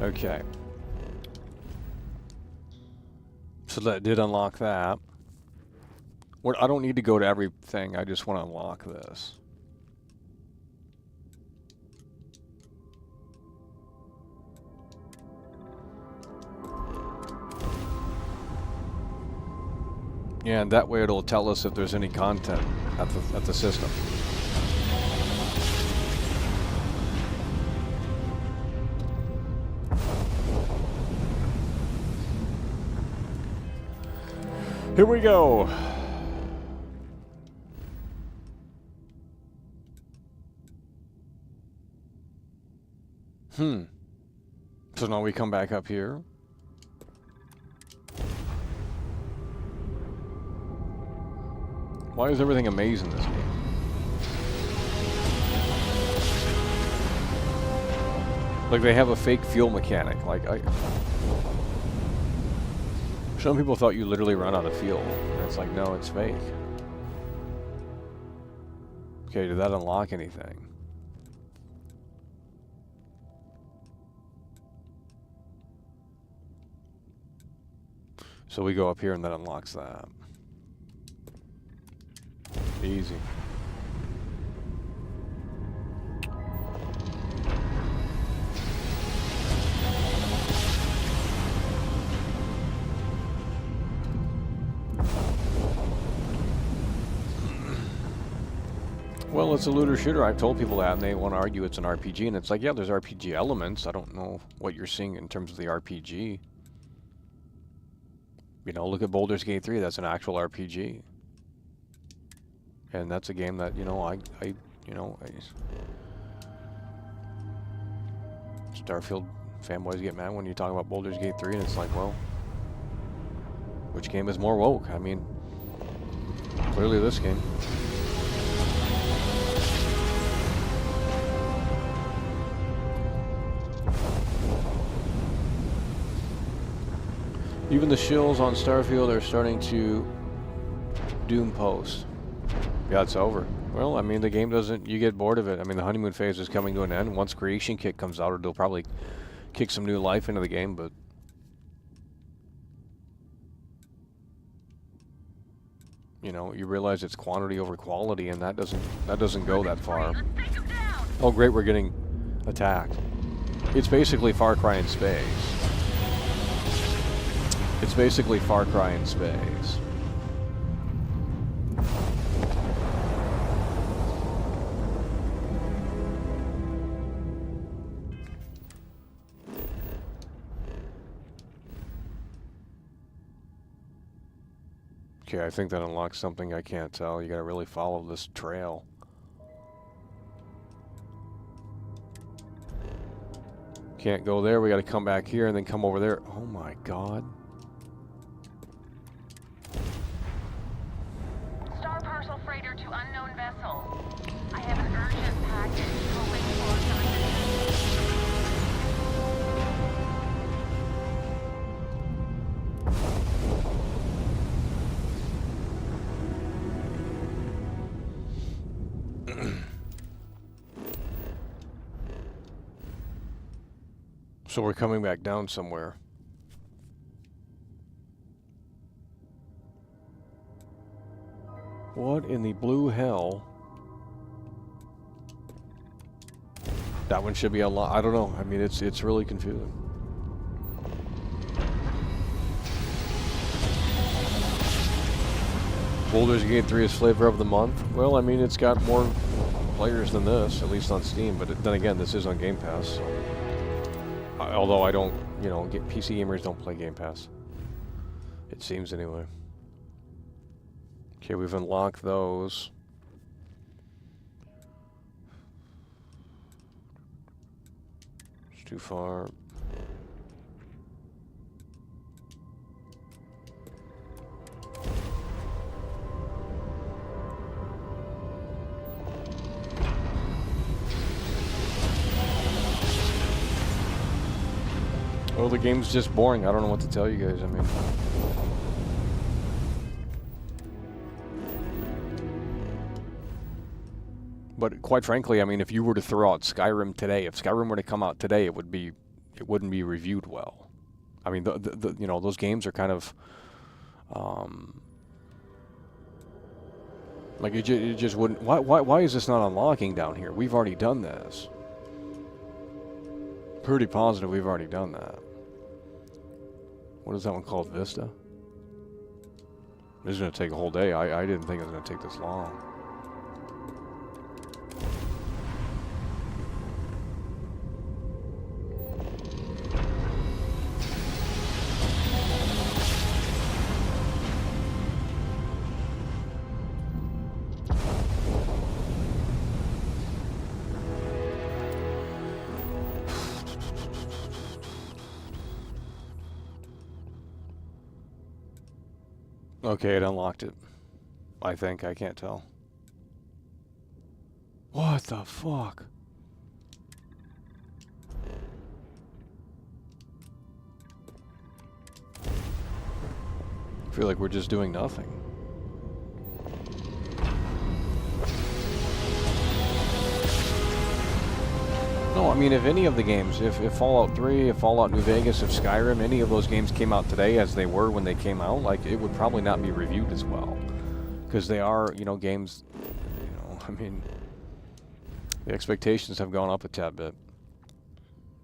Okay. So that did unlock that. I don't need to go to everything. I just want to unlock this. Yeah, and that way it'll tell us if there's any content at the system. Here we go. So now we come back up here. Why is everything amazing in this game? Like they have a fake fuel mechanic. Like some people thought you literally run out of fuel. And it's like, no, it's fake. Okay, did that unlock anything? So we go up here and that unlocks that. Easy. Well, it's a looter shooter. I've told people that, and they want to argue it's an RPG, and it's like, yeah, there's RPG elements. I don't know what you're seeing in terms of the RPG. You know, look at Baldur's Gate 3. That's an actual RPG. And that's a game that, you know, Starfield fanboys get mad when you talk about Baldur's Gate 3, and it's like, well, which game is more woke? I mean, clearly this game. Even the shills on Starfield are starting to doom post. Yeah, it's over. Well, I mean, the game doesn't... You get bored of it. I mean, the honeymoon phase is coming to an end. Once Creation Kit comes out, it'll probably kick some new life into the game, but... You know, you realize it's quantity over quality, and that doesn't go that far. Oh, great, we're getting attacked. It's basically Far Cry in space. It's basically Far Cry in space. Okay, I think that unlocks something I can't tell. You gotta really follow this trail. Can't go there. We gotta come back here and then come over there. Oh my god. Star parcel freighter to unknown vessel. I have an urgent package hoping for So we're coming back down somewhere. What in the blue hell? That one should be unlocked. I don't know. I mean, it's really confusing. Baldur's Gate 3 is flavor of the month. Well, I mean, it's got more players than this, at least on Steam. But then again, this is on Game Pass. So. Although I don't, you know, PC gamers don't play Game Pass. It seems anyway. Okay, we've unlocked those. It's too far. Well, the game's just boring. I don't know what to tell you guys. I mean... But quite frankly, I mean, if you were to throw out Skyrim today, if Skyrim were to come out today, it wouldn't be reviewed well. I mean, you know, those games are kind of, like it just wouldn't. Why is this not unlocking down here? We've already done this. Pretty positive we've already done that. What is that one called? Vista? This is going to take a whole day. I didn't think it was going to take this long. Okay, it unlocked it. I think. I can't tell. What the fuck? I feel like we're just doing nothing. No, I mean, if any of the games, if Fallout 3, if Fallout New Vegas, if Skyrim, any of those games came out today as they were when they came out, like, it would probably not be reviewed as well. Because they are, you know, games, you know, I mean, the expectations have gone up a tad bit.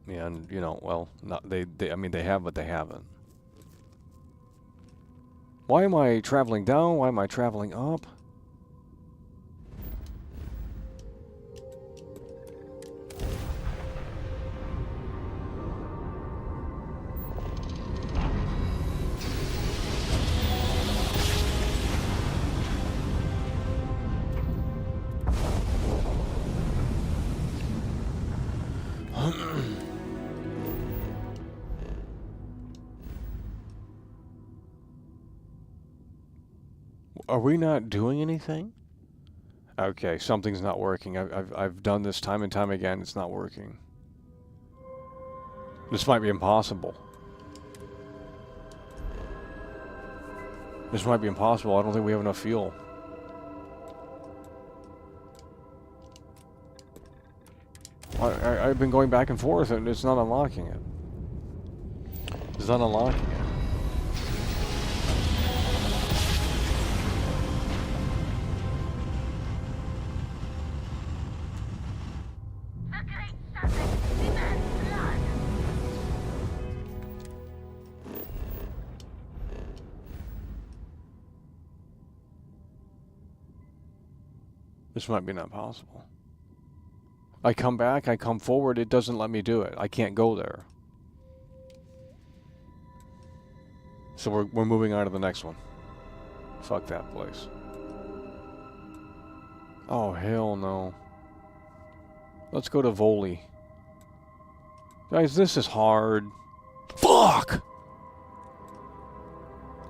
And, you know, well, not I mean, they have, but they haven't. Why am I traveling down? Why am I traveling up? Are we not doing anything? Okay, something's not working. I've done this time and time again. It's not working. This might be impossible. This might be impossible. I don't think we have enough fuel. I've been going back and forth and it's not unlocking it. It's not unlocking it. This might be not possible. I come back, I come forward, it doesn't let me do it. I can't go there. So we're moving on to the next one. Fuck that place. Oh, hell no. Let's go to Voli. Guys, this is hard. Fuck!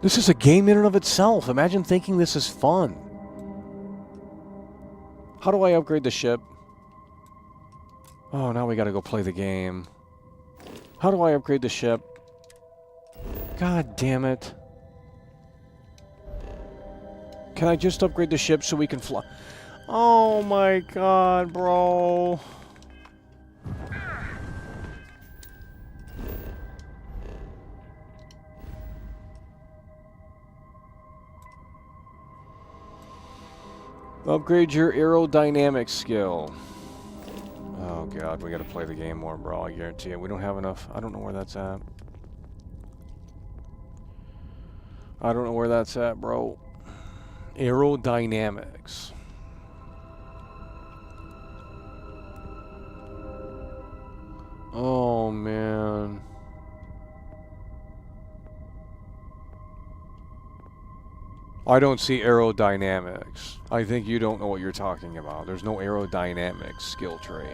This is a game in and of itself. Imagine thinking this is fun. How do I upgrade the ship? Oh, now we gotta go play the game. How do I upgrade the ship? God damn it. Can I just upgrade the ship so we can fly? Oh my god, bro. Upgrade your aerodynamic skill. Oh god, we gotta play the game more, bro. I guarantee it. We don't have enough. I don't know where that's at. I don't know where that's at, bro. Aerodynamics. Oh, man. I don't see aerodynamics. I think you don't know what you're talking about. There's no aerodynamics skill tree.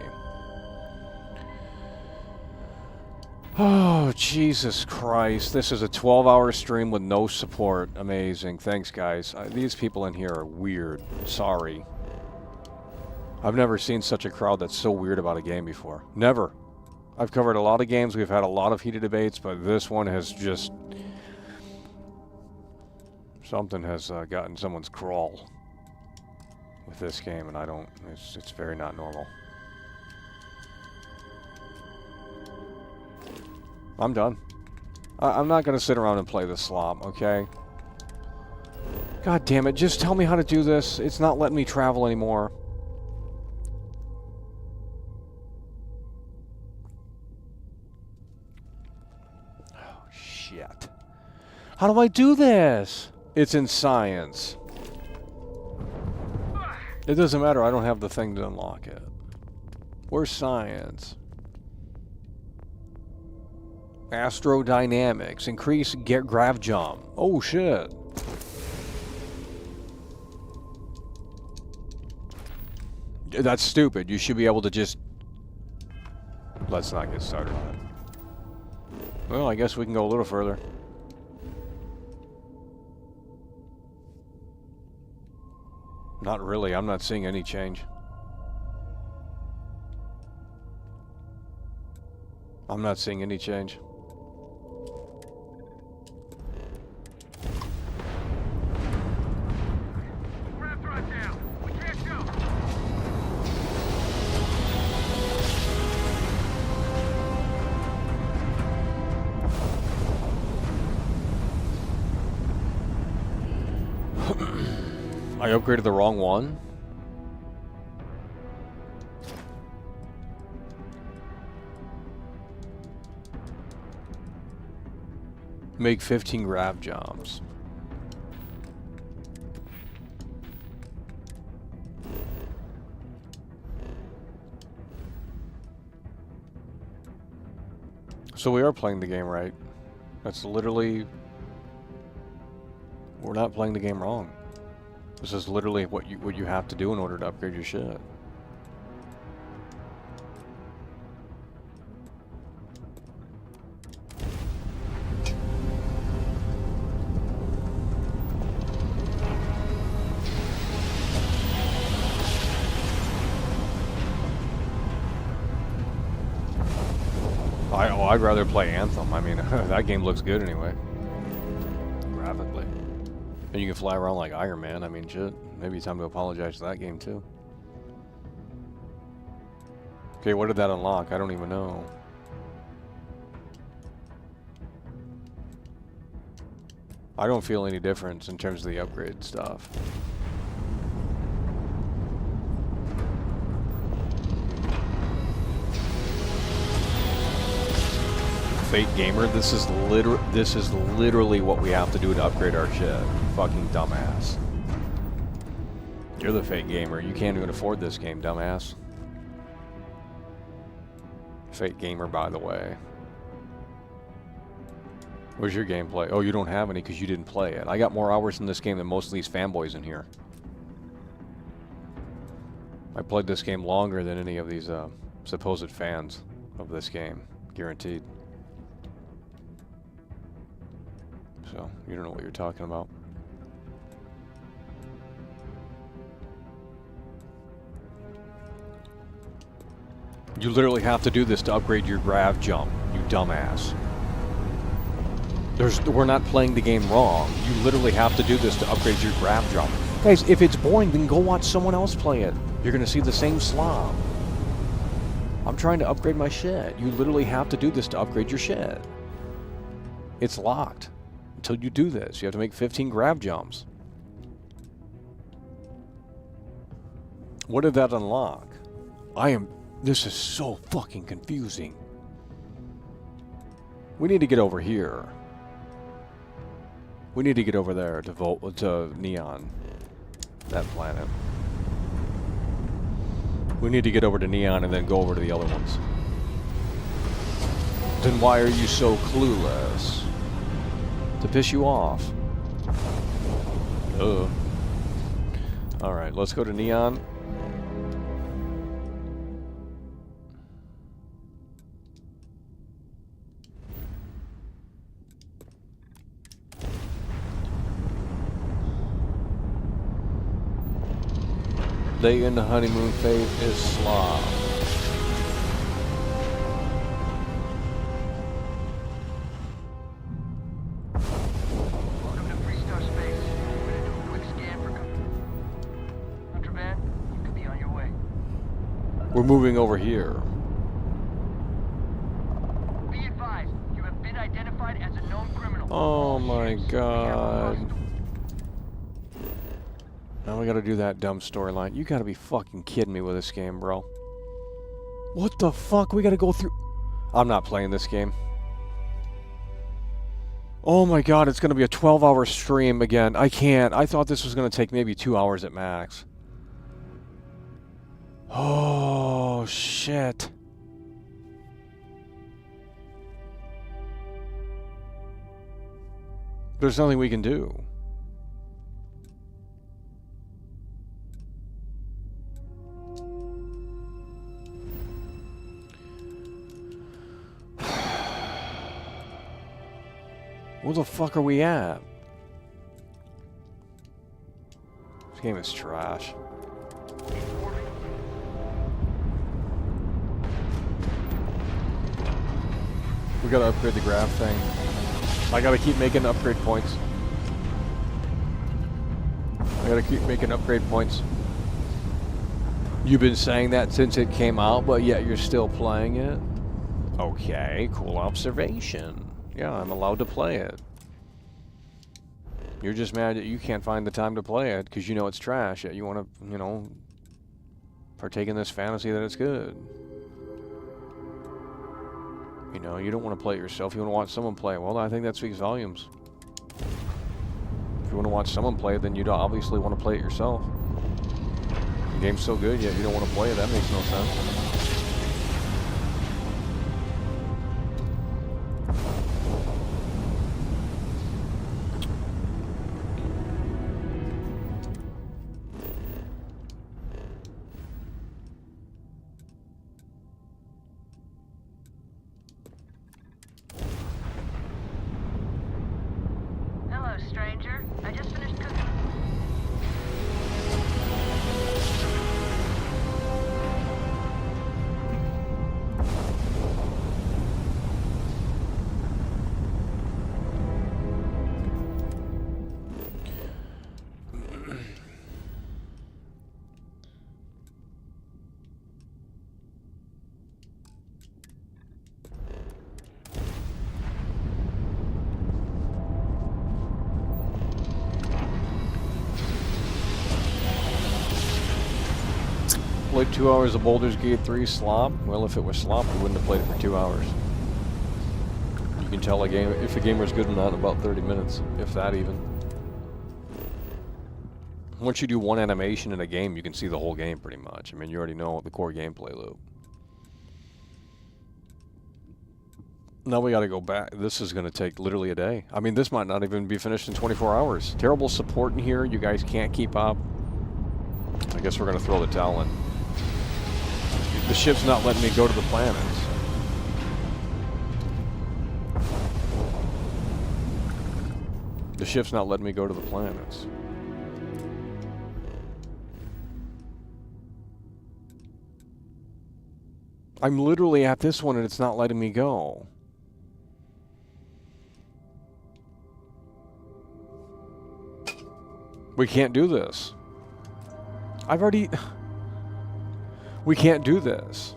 Oh, Jesus Christ. This is a 12-hour stream with no support. Amazing. Thanks, guys. These people in here are weird. Sorry. I've never seen such a crowd that's so weird about a game before. Never. I've covered a lot of games. We've had a lot of heated debates, but this one has just... Something has gotten someone's crawl with this game, and I don't... It's very not normal. I'm done. I'm not going to sit around and play this slop, okay? God damn it, just tell me how to do this. It's not letting me travel anymore. Oh, shit. How do I do this? It's in science. It doesn't matter, I don't have the thing to unlock it. Where's science? Astrodynamics. Increase grav jump. Oh, shit. That's stupid. You should be able to just... Let's not get started on it. Well, I guess we can go a little further. Not really. I'm not seeing any change. I'm not seeing any change. I upgraded the wrong one? Make 15 grav jumps. So we are playing the game right. That's literally... We're not playing the game wrong. This is literally what you have to do in order to upgrade your shit. I'd rather play Anthem. I mean, that game looks good anyway. Graphically. And you can fly around like Iron Man. I mean, shit. Maybe it's time to apologize to that game, too. Okay, what did that unlock? I don't even know. I don't feel any difference in terms of the upgrade stuff. Fate Gamer, this is literally what we have to do to upgrade our shit. Fucking dumbass. You're the Fate Gamer. You can't even afford this game, dumbass. Fate Gamer, by the way. Where's your gameplay? Oh, you don't have any because you didn't play it. I got more hours in this game than most of these fanboys in here. I played this game longer than any of these supposed fans of this game. Guaranteed. So, you don't know what you're talking about. You literally have to do this to upgrade your grav jump, you dumbass. We're not playing the game wrong. You literally have to do this to upgrade your grav jump. Guys, if it's boring, then go watch someone else play it. You're gonna see the same slob. I'm trying to upgrade my shit. You literally have to do this to upgrade your shit. It's locked until you do this. You have to make 15 grav jumps. What did that unlock? This is so fucking confusing. We need to get over here. We need to get over there to Neon. That planet. We need to get over to Neon and then go over to the other ones. Then why are you so clueless? To piss you off. Alright, let's go to Neon. Day in the honeymoon phase is slow. Welcome to Freestar Space. We're gonna do a quick scan for contraband. You could be on your way. We're moving over here. Be advised, you have been identified as a known criminal. Oh my Ships. We have a god. hostile- Now we gotta do that dumb storyline. You gotta be fucking kidding me with this game, bro. What the fuck? We gotta go through... I'm not playing this game. Oh my god, it's gonna be a 12-hour stream again. I can't. I thought this was gonna take maybe 2 hours at max. Oh, shit. There's nothing we can do. Where the fuck are we at? This game is trash. We gotta upgrade the grav thing. I gotta keep making upgrade points. I gotta keep making upgrade points. You've been saying that since it came out, but yet you're still playing it? Okay, cool observation. Yeah, I'm allowed to play it. You're just mad that you can't find the time to play it because you know it's trash, yet you want to, you know, partake in this fantasy that it's good. You know, you don't want to play it yourself, you want to watch someone play it. Well, I think that speaks volumes. If you want to watch someone play it, then you'd obviously want to play it yourself. The game's so good, yet you don't want to play it, that makes no sense. Hello, stranger. I just finished cooking. Played 2 hours of Baldur's Gate 3 slop. Well, if it was slop, we wouldn't have played it for 2 hours. You can tell a game if a gamer's good or not in about 30 minutes, if that even. Once you do one animation in a game, you can see the whole game pretty much. I mean, you already know the core gameplay loop. Now we gotta go back. This is gonna take literally a day. I mean, this might not even be finished in 24 hours. Terrible support in here. You guys can't keep up. I guess we're gonna throw the towel in. The ship's not letting me go to the planets. The ship's not letting me go to the planets. I'm literally at this one and it's not letting me go. We can't do this. I've already... We can't do this.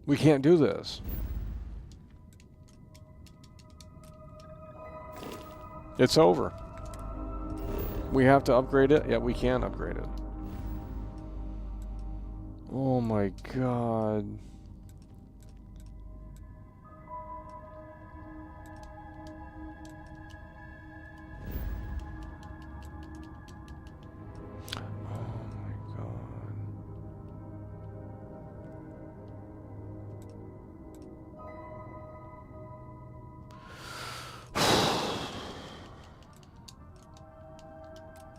We can't do this. It's over. We have to upgrade it? Yeah, we can upgrade it. Oh my god.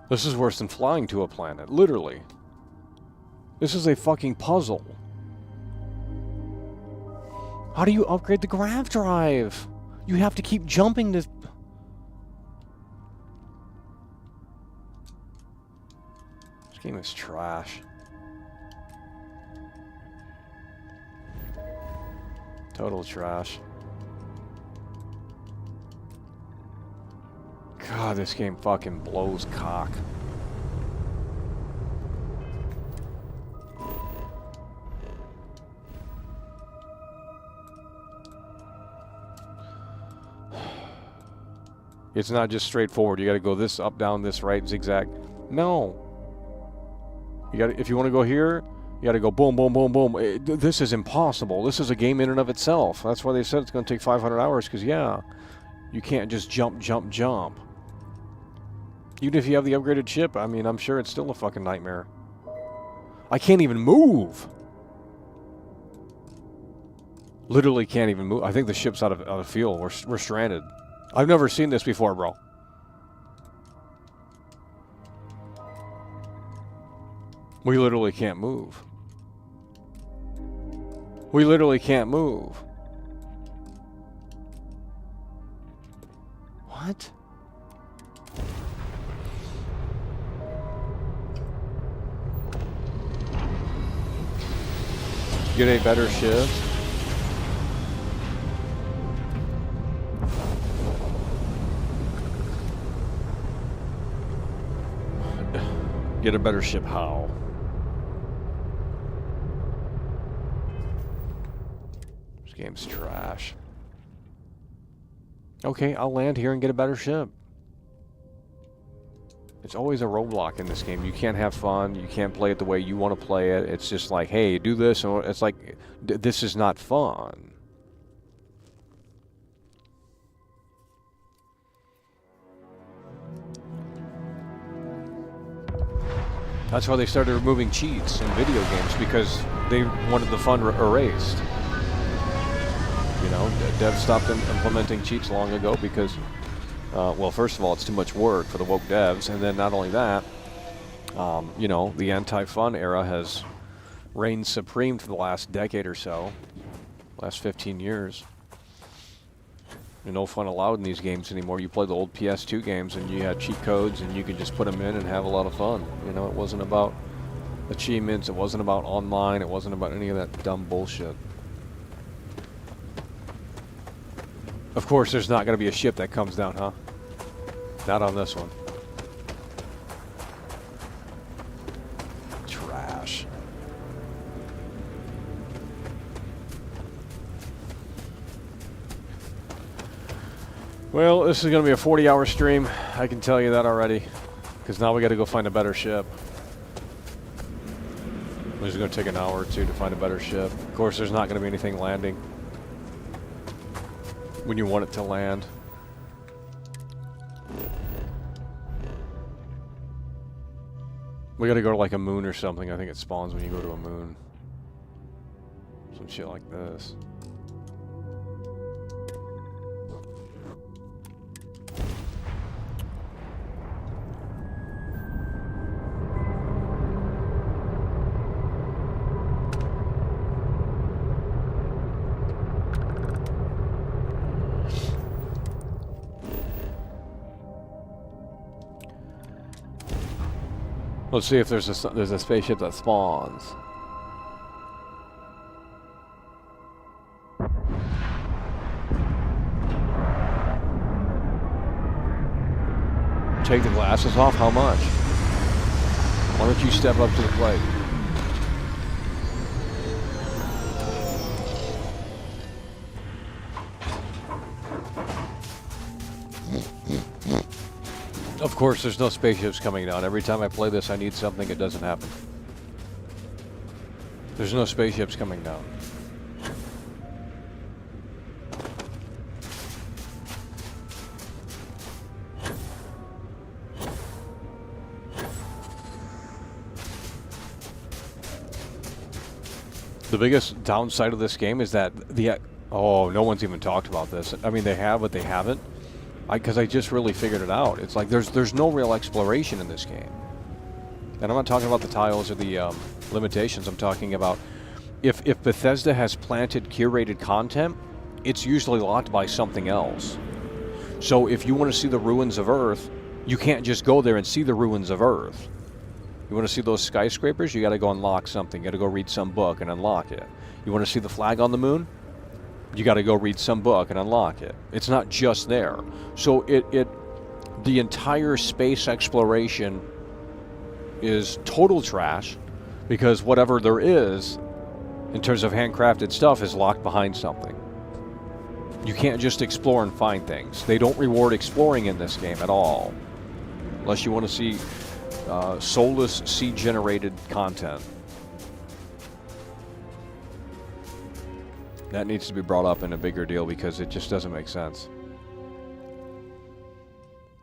This is worse than flying to a planet, literally. This is a fucking puzzle. How do you upgrade the grav drive? You have to keep jumping this... This game is trash. Total trash. God, this game fucking blows cock. It's not just straightforward. You gotta go this up, down, this right, zigzag. No. You gotta, if you want to go here, you gotta go boom, boom, boom, boom. This is impossible. This is a game in and of itself. That's why they said it's gonna take 500 hours, because yeah, you can't just jump, jump, jump. Even if you have the upgraded ship, I mean, I'm sure it's still a fucking nightmare. I can't even move. Literally can't even move. I think the ship's out of fuel. We're stranded. I've never seen this before, bro. We literally can't move. We literally can't move. What? Get a better ship. Get a better ship how? This game's trash. Okay, I'll land here and get a better ship. It's always a roadblock in this game. You can't have fun. You can't play it the way you want to play it. It's just like, hey, do this. And it's like, this is not fun. That's why they started removing cheats in video games, because they wanted the fun erased. You know, devs stopped implementing cheats long ago because, well, first of all, it's too much work for the woke devs, and then not only that, you know, the anti-fun era has reigned supreme for the last decade or so, last 15 years. There's no fun allowed in these games anymore. You play the old PS2 games and you had cheat codes and you could just put them in and have a lot of fun. You know, it wasn't about achievements, it wasn't about online, it wasn't about any of that dumb bullshit. Of course, there's not going to be a ship that comes down, huh? Not on this one. Trash. Well, this is going to be a 40-hour stream. I can tell you that already. Because now we got to go find a better ship. It's going to take an hour or two to find a better ship. Of course, there's not going to be anything landing when you want it to land. We gotta go to like a moon or something. I think it spawns when you go to a moon. Some shit like this. Let's see if there's a spaceship that spawns. Take the glasses off? How much? Why don't you step up to the plate? Of course, there's no spaceships coming down. Every time I play this, I need something. It doesn't happen. There's no spaceships coming down. The biggest downside of this game is that oh, no one's even talked about this. I mean, they have, but they haven't. Because I just really figured it out. It's like there's no real exploration in this game. And I'm not talking about the tiles or the limitations. I'm talking about if Bethesda has planted curated content, it's usually locked by something else. So if you want to see the ruins of Earth, you can't just go there and see the ruins of Earth. You want to see those skyscrapers? You got to go unlock something. You got to go read some book and unlock it. You want to see the flag on the moon? You got to go read some book and unlock it. It's not just there. So the entire space exploration is total trash because whatever there is in terms of handcrafted stuff is locked behind something. You can't just explore and find things. They don't reward exploring in this game at all. Unless you want to see soulless seed-generated content. That needs to be brought up in a bigger deal because it just doesn't make sense.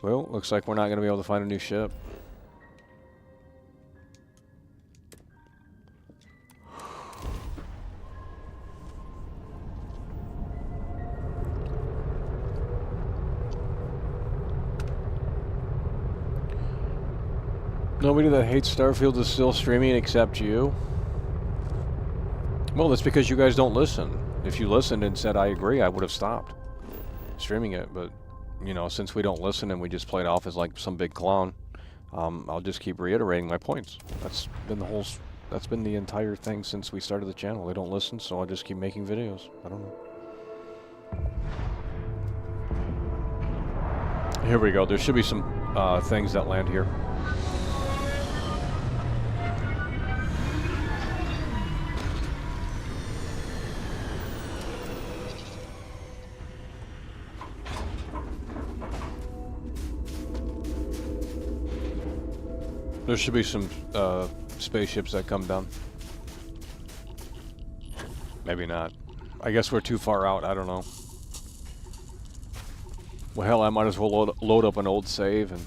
Well, looks like we're not going to be able to find a new ship. Nobody that hates Starfield is still streaming except you. Well, that's because you guys don't listen. If you listened and said I agree, I would have stopped streaming it. But, you know, since we don't listen and we just play it off as like some big clown, I'll just keep reiterating my points. That's been the entire thing since we started the channel. They don't listen, so I'll just keep making videos. I don't know. Here we go. There should be some things that land here. There should be some spaceships that come down. Maybe not. I guess we're too far out. I don't know. Well, hell, I might as well load up an old save and...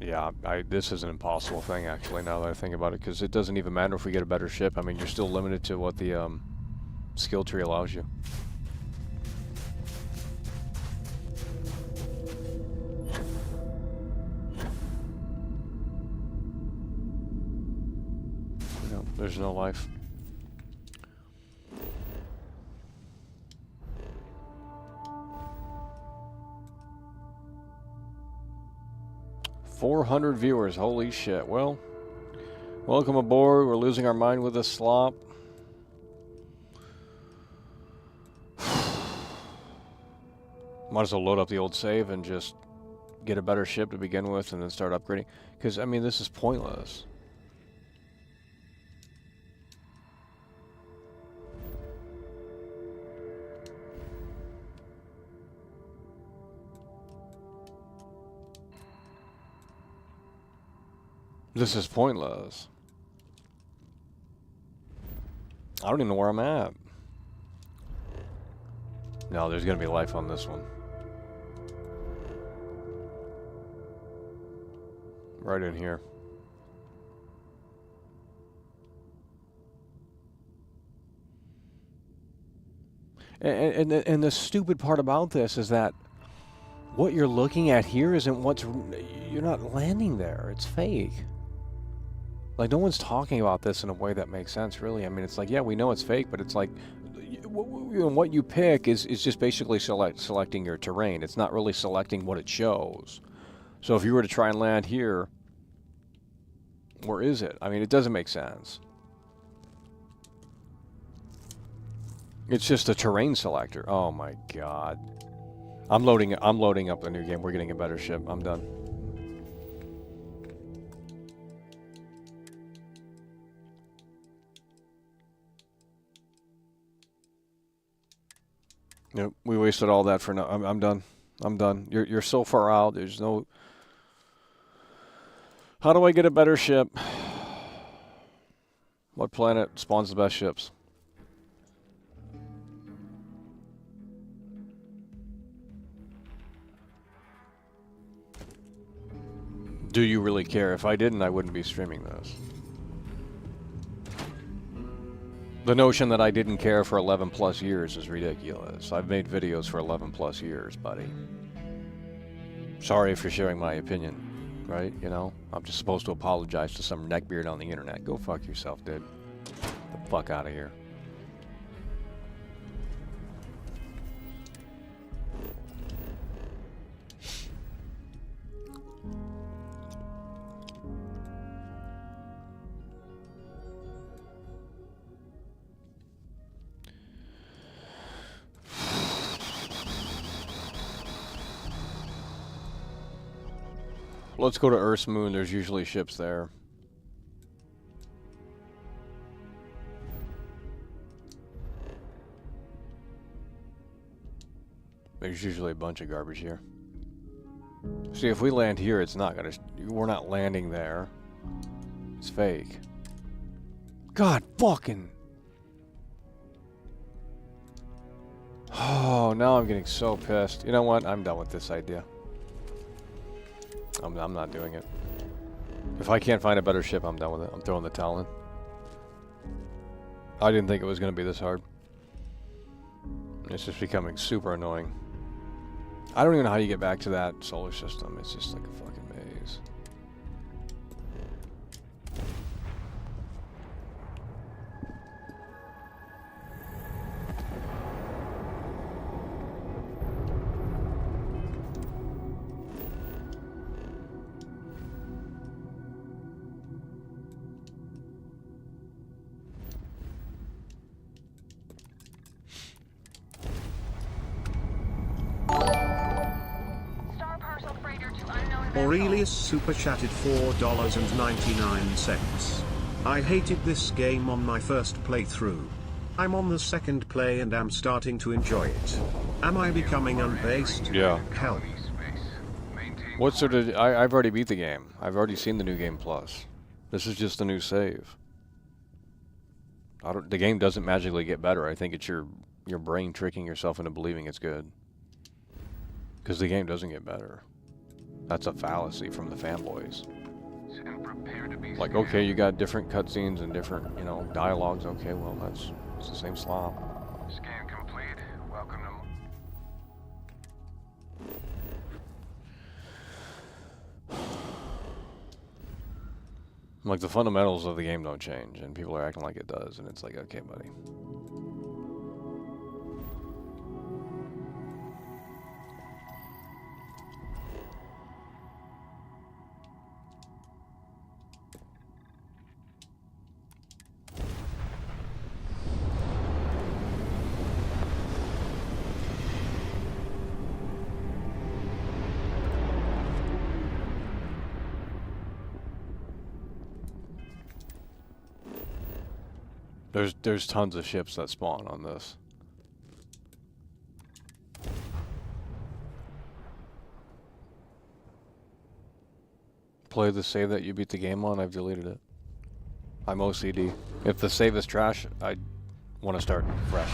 Yeah, this is an impossible thing, actually, now that I think about it, because it doesn't even matter if we get a better ship. I mean, you're still limited to what the skill tree allows you. There's no life. $400 viewers, holy shit. Well, welcome aboard. We're losing our mind with this slop. Might as well load up the old save and just get a better ship to begin with and then start upgrading. Because, I mean, this is pointless. This is pointless. I don't even know where I'm at. No, there's gonna be life on this one. Right in here. And the stupid part about this is that what you're looking at here isn't what's... You're not landing there. It's fake. Like, no one's talking about this in a way that makes sense, really. I mean, it's like, yeah, we know it's fake, but it's like, what you pick is just basically selecting your terrain. It's not really selecting what it shows. So if you were to try and land here, where is it? I mean, it doesn't make sense. It's just a terrain selector. Oh my god. I'm loading up the new game. We're getting a better ship. I'm done. Yep, we wasted all that for no. I'm done. I'm done. You're so far out. There's no... How do I get a better ship? What planet spawns the best ships? Do you really care? If I didn't, I wouldn't be streaming this. The notion that I didn't care for 11 plus years is ridiculous. I've made videos for 11 plus years, buddy. Sorry for sharing my opinion, right? You know, I'm just supposed to apologize to some neckbeard on the internet. Go fuck yourself, dude. Get the fuck out of here. Let's go to Earth's moon. There's usually ships there. There's usually a bunch of garbage here. See, if we land here, it's not gonna... We're not landing there. It's fake. God fucking... Oh, now I'm getting so pissed. You know what? I'm done with this idea. I'm not doing it. If I can't find a better ship, I'm done with it. I'm throwing the towel in. I didn't think it was going to be this hard. It's just becoming super annoying. I don't even know how you get back to that solar system. It's just like a fucking maze. Aurelius super chatted $4.99. I hated this game on my first playthrough. I'm on the second play and am starting to enjoy it. Am I becoming unbased? Yeah. Help. What sort of... I've already beat the game. I've already seen the new game plus. This is just a new save. The game doesn't magically get better. I think it's your brain tricking yourself into believing it's good. Because the game doesn't get better. That's a fallacy from the fanboys. Like, okay, you got different cutscenes and different, you know, dialogues. Okay, well, it's the same slop. Scan complete. Welcome to... Like, the fundamentals of the game don't change, and people are acting like it does, and it's like, okay, buddy. There's tons of ships that spawn on this. Play the save that you beat the game on. I've deleted it. I'm OCD. If the save is trash, I want to start fresh.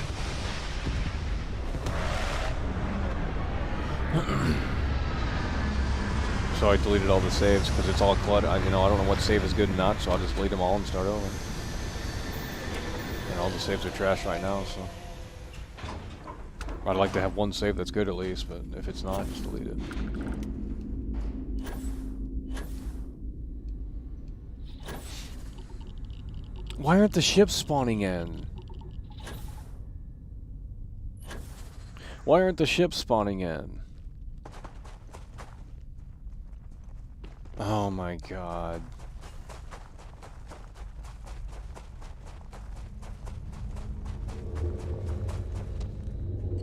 So I deleted all the saves because it's all cluttered. I don't know what save is good and not, so I'll just delete them all and start over. And all the saves are trash right now, so I'd like to have one save that's good at least, but if it's not, just delete it. Why aren't the ships spawning in? Why aren't the ships spawning in? Oh my god.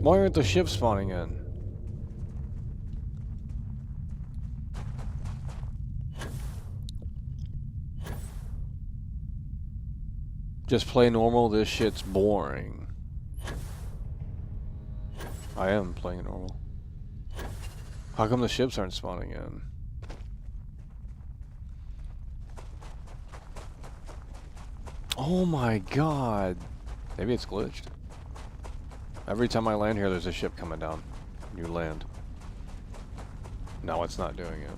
Why aren't the ships spawning in? Just play normal, this shit's boring. I am playing normal. How come the ships aren't spawning in? Oh my god. Maybe it's glitched. Every time I land here, there's a ship coming down. You land. No, it's not doing it.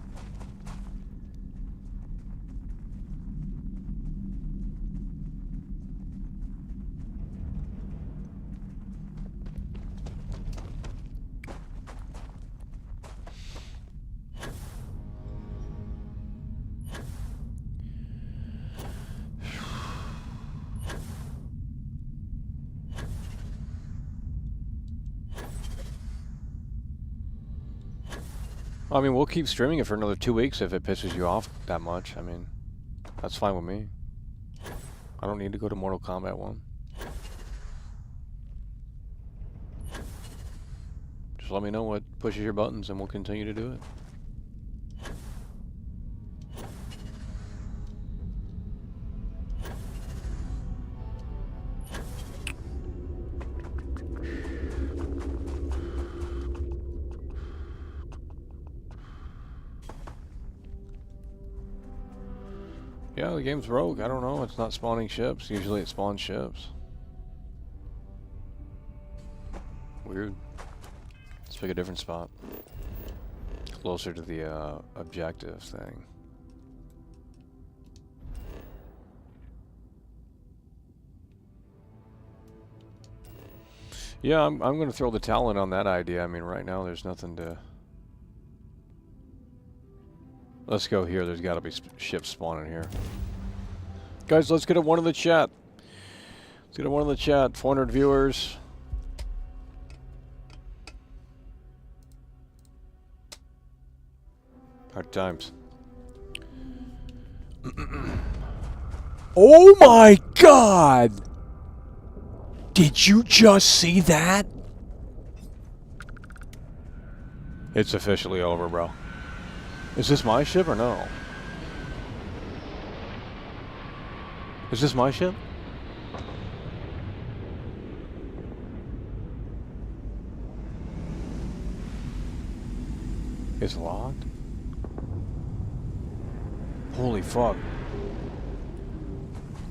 I mean, we'll keep streaming it for another 2 weeks if it pisses you off that much. I mean, that's fine with me. I don't need to go to Mortal Kombat 1. Just let me know what pushes your buttons and we'll continue to do it. Yeah, the game's broke. I don't know. It's not spawning ships. Usually it spawns ships. Weird. Let's pick a different spot. Closer to the objective thing. Yeah, I'm going to throw the towel in on that idea. I mean, right now there's nothing to... Let's go here. There's got to be ships spawning here. Guys, let's get a 1 in the chat. Let's get a 1 in the chat. 400 viewers. Hard times. Oh my god! Did you just see that? It's officially over, bro. Is this my ship or no? Is this my ship? It's locked? Holy fuck.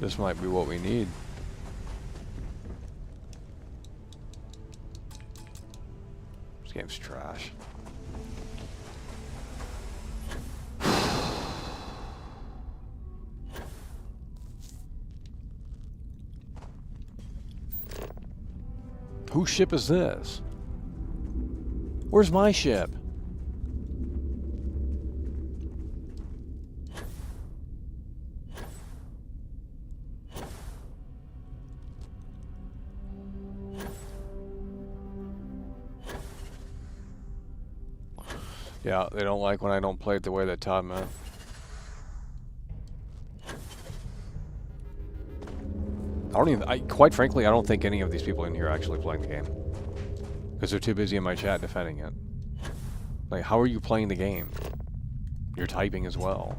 This might be what we need. This game's trash. Whose ship is this? Where's my ship? Yeah, they don't like when I don't play it the way that Todd meant. Quite frankly, I don't think any of these people in here are actually playing the game. Because they're too busy in my chat defending it. Like, how are you playing the game? You're typing as well.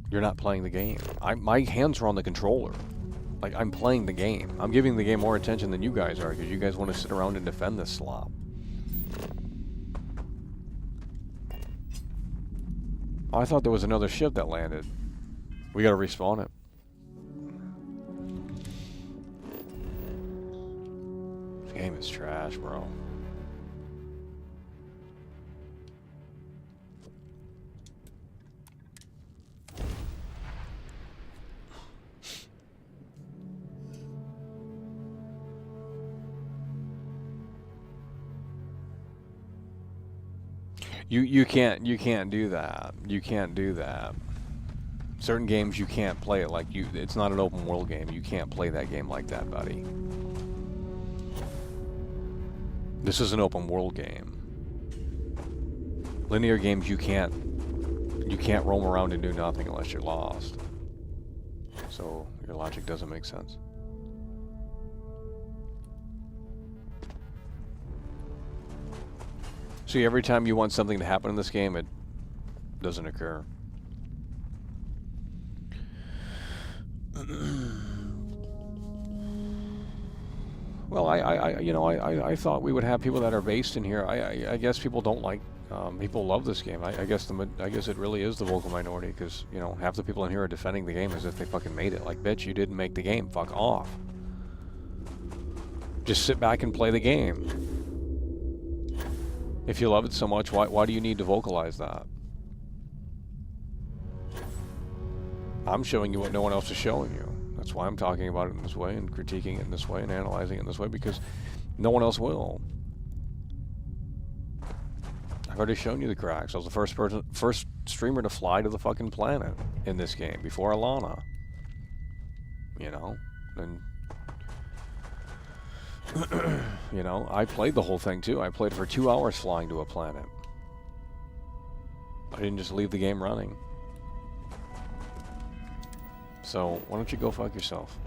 You're not playing the game. My hands are on the controller. Like, I'm playing the game. I'm giving the game more attention than you guys are, because you guys want to sit around and defend this slop. Oh, I thought there was another ship that landed. We gotta respawn it. This game is trash, bro. You can't do that. You can't do that. Certain games you can't play it like you. It's not an open world game. You can't play that game like that, buddy. This is an open world game. Linear games you can't roam around and do nothing unless you're lost. So your logic doesn't make sense. See, every time you want something to happen in this game, it doesn't occur. Well, I thought we would have people that are based in here. I guess people don't like. People love this game. I guess it really is the vocal minority because half the people in here are defending the game as if they fucking made it. Like, bitch, you didn't make the game. Fuck off. Just sit back and play the game. If you love it so much, why do you need to vocalize that? I'm showing you what no one else is showing you. That's why I'm talking about it in this way and critiquing it in this way and analyzing it in this way, because no one else will. I've already shown you the cracks. I was the first streamer to fly to the fucking planet in this game before Alana. And I played the whole thing too. I played for 2 hours flying to a planet. I didn't just leave the game running. So, why don't you go fuck yourself?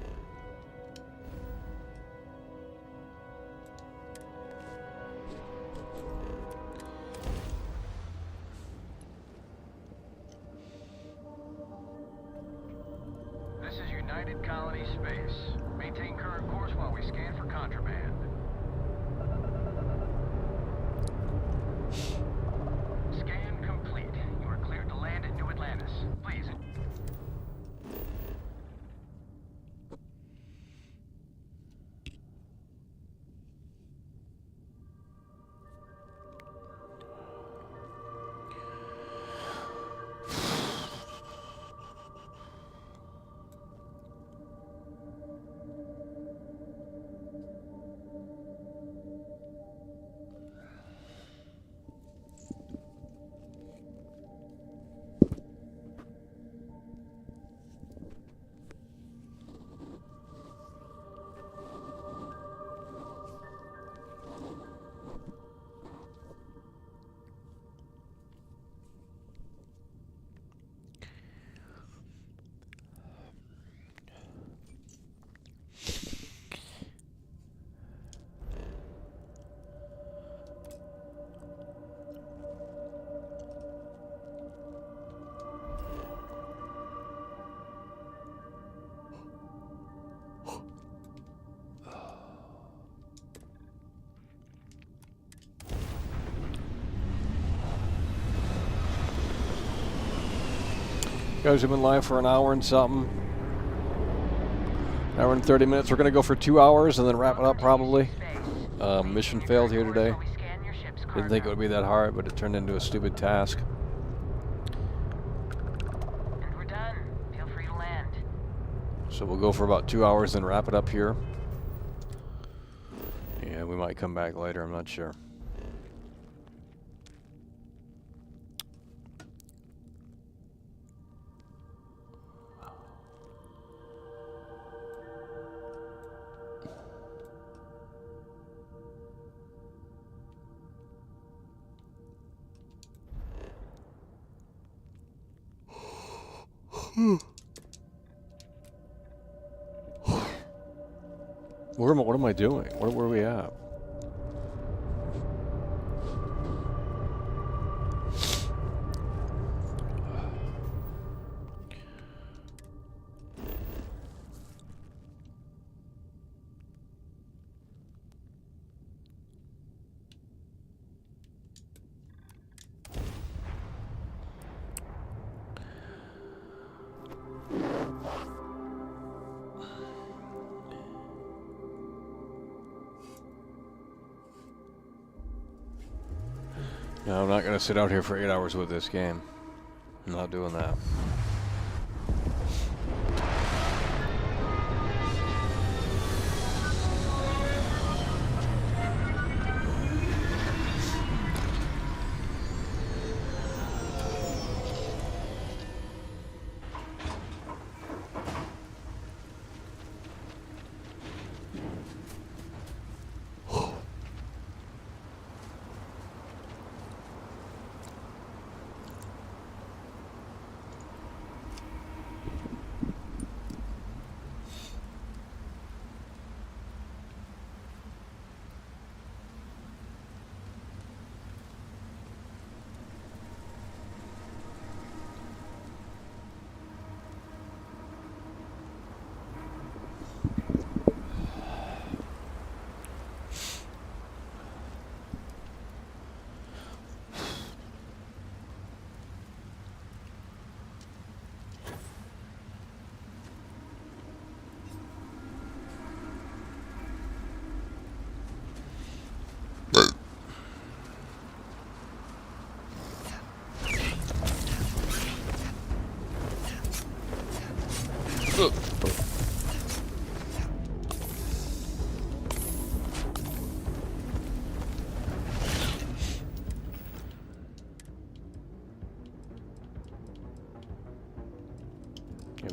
This is United Colony Space. Maintain current course while we scan for contraband. Scan complete. You are cleared to land at New Atlantis. Please. Guys, we've been live for an hour and something. Hour and 30 minutes. We're going to go for 2 hours and then wrap it up probably. Mission failed here today. Didn't think it would be that hard, but it turned into a stupid task. And we're done. Feel free to land. So we'll go for about 2 hours and wrap it up here. Yeah, we might come back later, I'm not sure. What am I doing? Where are we at? No, I'm not going to sit out here for 8 hours with this game. I'm not doing that.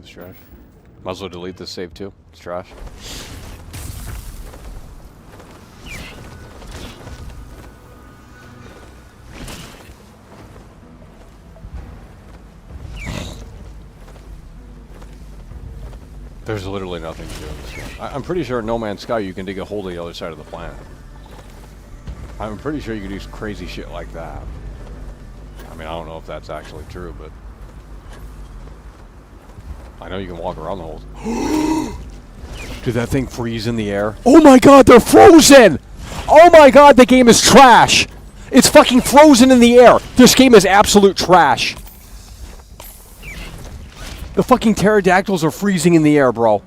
Game's trash. Might as well delete this save too. It's trash. There's literally nothing to do in this game. I'm pretty sure in No Man's Sky you can dig a hole to the other side of the planet. I'm pretty sure you can do crazy shit like that. I mean, I don't know if that's actually true, but I know you can walk around the holes. Did that thing freeze in the air? Oh my god, they're frozen! Oh my god, the game is trash! It's fucking frozen in the air! This game is absolute trash! The fucking pterodactyls are freezing in the air, bro.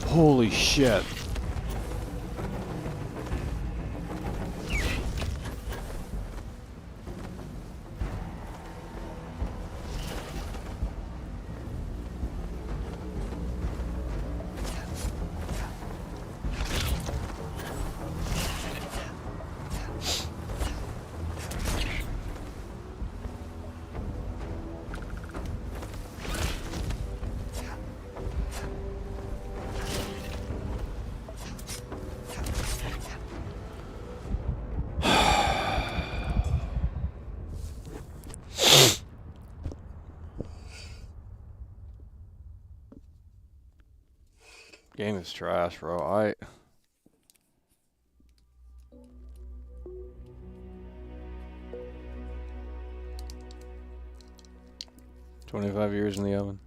Holy shit. Game is trash, bro. 25 years in the oven.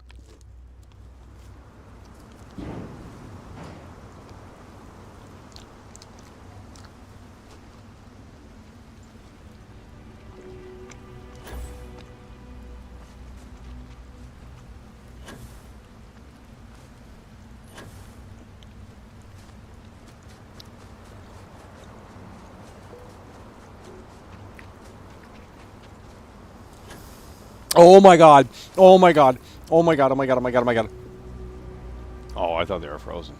Oh my god. Oh my god. Oh my god. Oh my god. Oh my god. Oh my god. Oh, I thought they were frozen.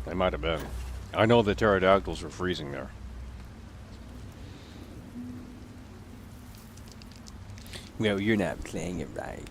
They might have been. I know the pterodactyls were freezing there. Well, you're not playing it right.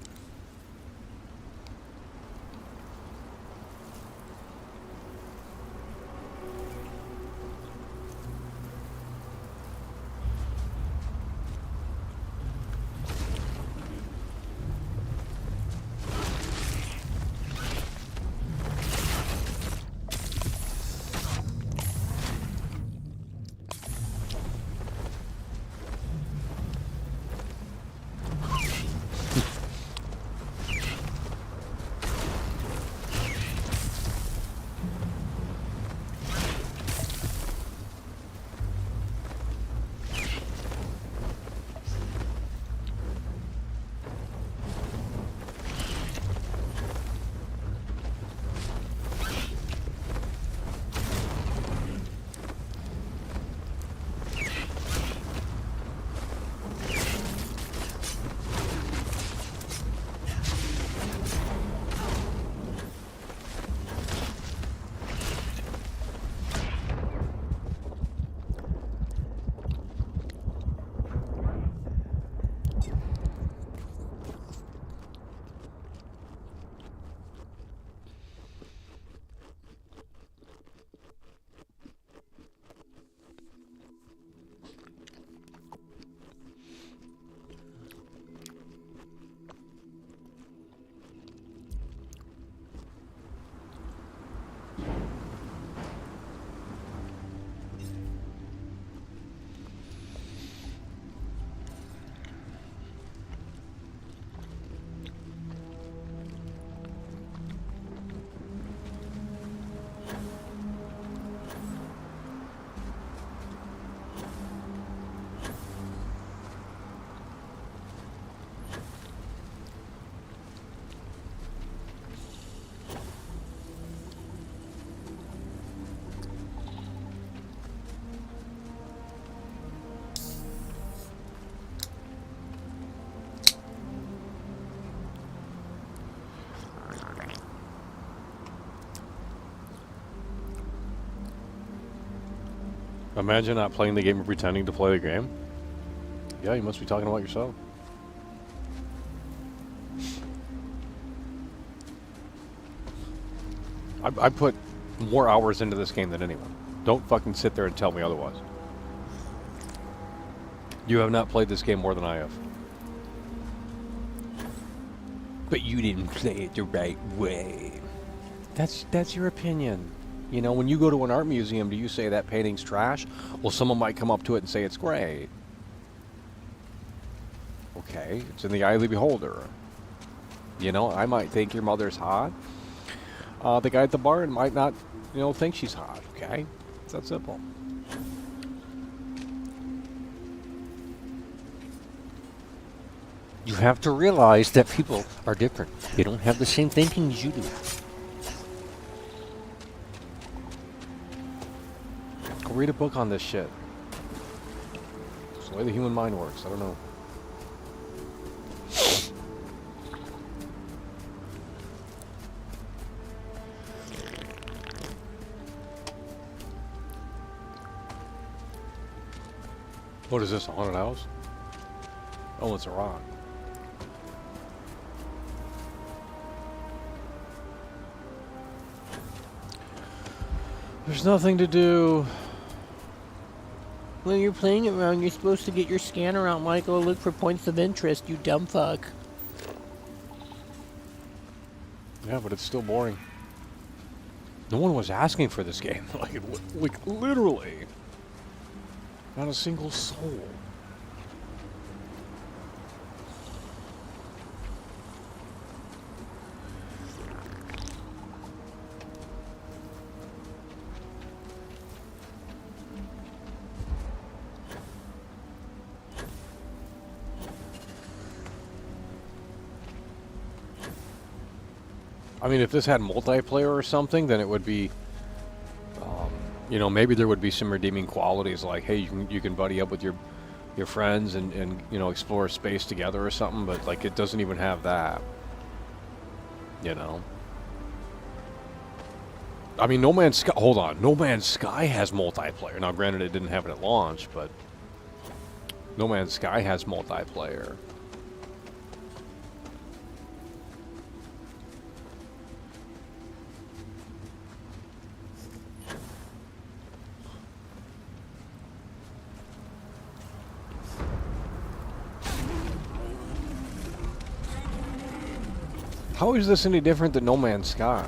Imagine not playing the game and pretending to play the game. Yeah, you must be talking about yourself. I put more hours into this game than anyone. Don't fucking sit there and tell me otherwise. You have not played this game more than I have. But you didn't play it the right way. That's your opinion. You know, when you go to an art museum, do you say that painting's trash? Well, someone might come up to it and say it's great. Okay, it's in the eye of the beholder. You know, I might think your mother's hot. The guy at the bar might not, you know, think she's hot. Okay, it's that simple. You have to realize that people are different. They don't have the same thinking as you do. Go read a book on this shit. It's the way the human mind works. I don't know. What is this, a haunted house? Oh, it's a rock. There's nothing to do. When you're playing around, you're supposed to get your scanner out, Michael. Look for points of interest, you dumb fuck. Yeah, but it's still boring. No one was asking for this game. Like literally. Not a single soul. I mean, if this had multiplayer or something, then it would be, you know, maybe there would be some redeeming qualities, like, hey, you can buddy up with your friends and you know, explore space together or something. But like, it doesn't even have that. You know. I mean, No Man's Sky. Hold on, No Man's Sky has multiplayer. Now, granted, it didn't have it at launch, but No Man's Sky has multiplayer. How is this any different than No Man's Sky?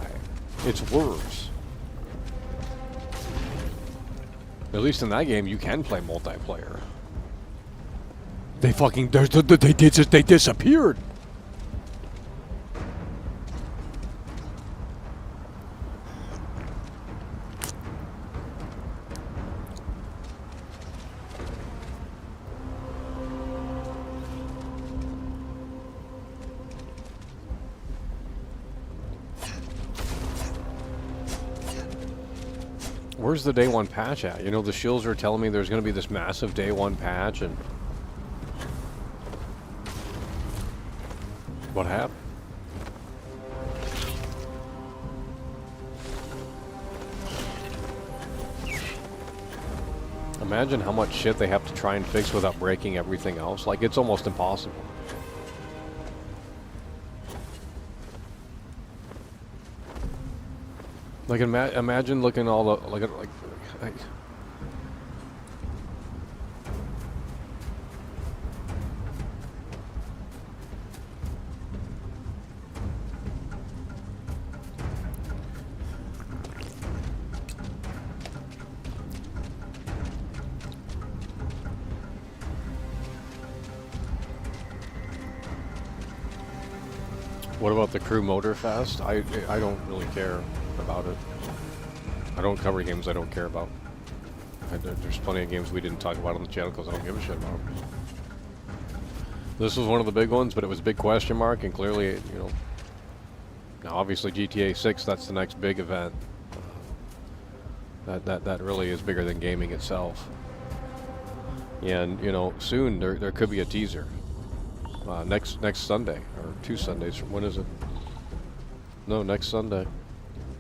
It's worse. At least in that game, you can play multiplayer. They disappeared. Where's the day one patch at? You know, the shills are telling me there's going to be this massive day one patch, and what happened? Imagine how much shit they have to try and fix without breaking everything else. Like, it's almost impossible. Like, imagine looking all the like. What about the Crew Motor Fest? I don't really care about it. I don't cover games I don't care about. There's plenty of games we didn't talk about on the channel because I don't give a shit about them. This was one of the big ones, but it was a big question mark, and clearly, you know. Now, obviously, GTA 6, that's the next big event. That really is bigger than gaming itself. And, you know, soon there could be a teaser. Next Sunday, or 2 Sundays. When is it? No, next Sunday.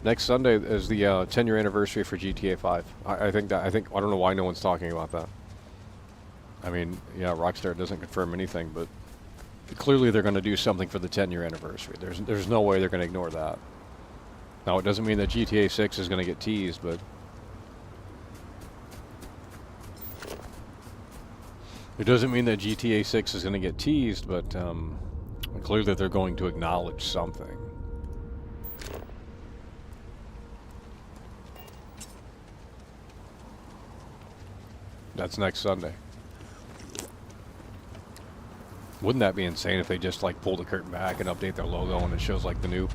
Next Sunday is the 10-year anniversary for GTA 5. I don't know why no one's talking about that. I mean, yeah, Rockstar doesn't confirm anything, but clearly they're going to do something for the 10-year anniversary. There's no way they're going to ignore that. Now, it doesn't mean that GTA 6 is going to get teased, but clearly they're going to acknowledge something. That's next Sunday. Wouldn't that be insane if they just like pull the curtain back and update their logo and it shows like the new,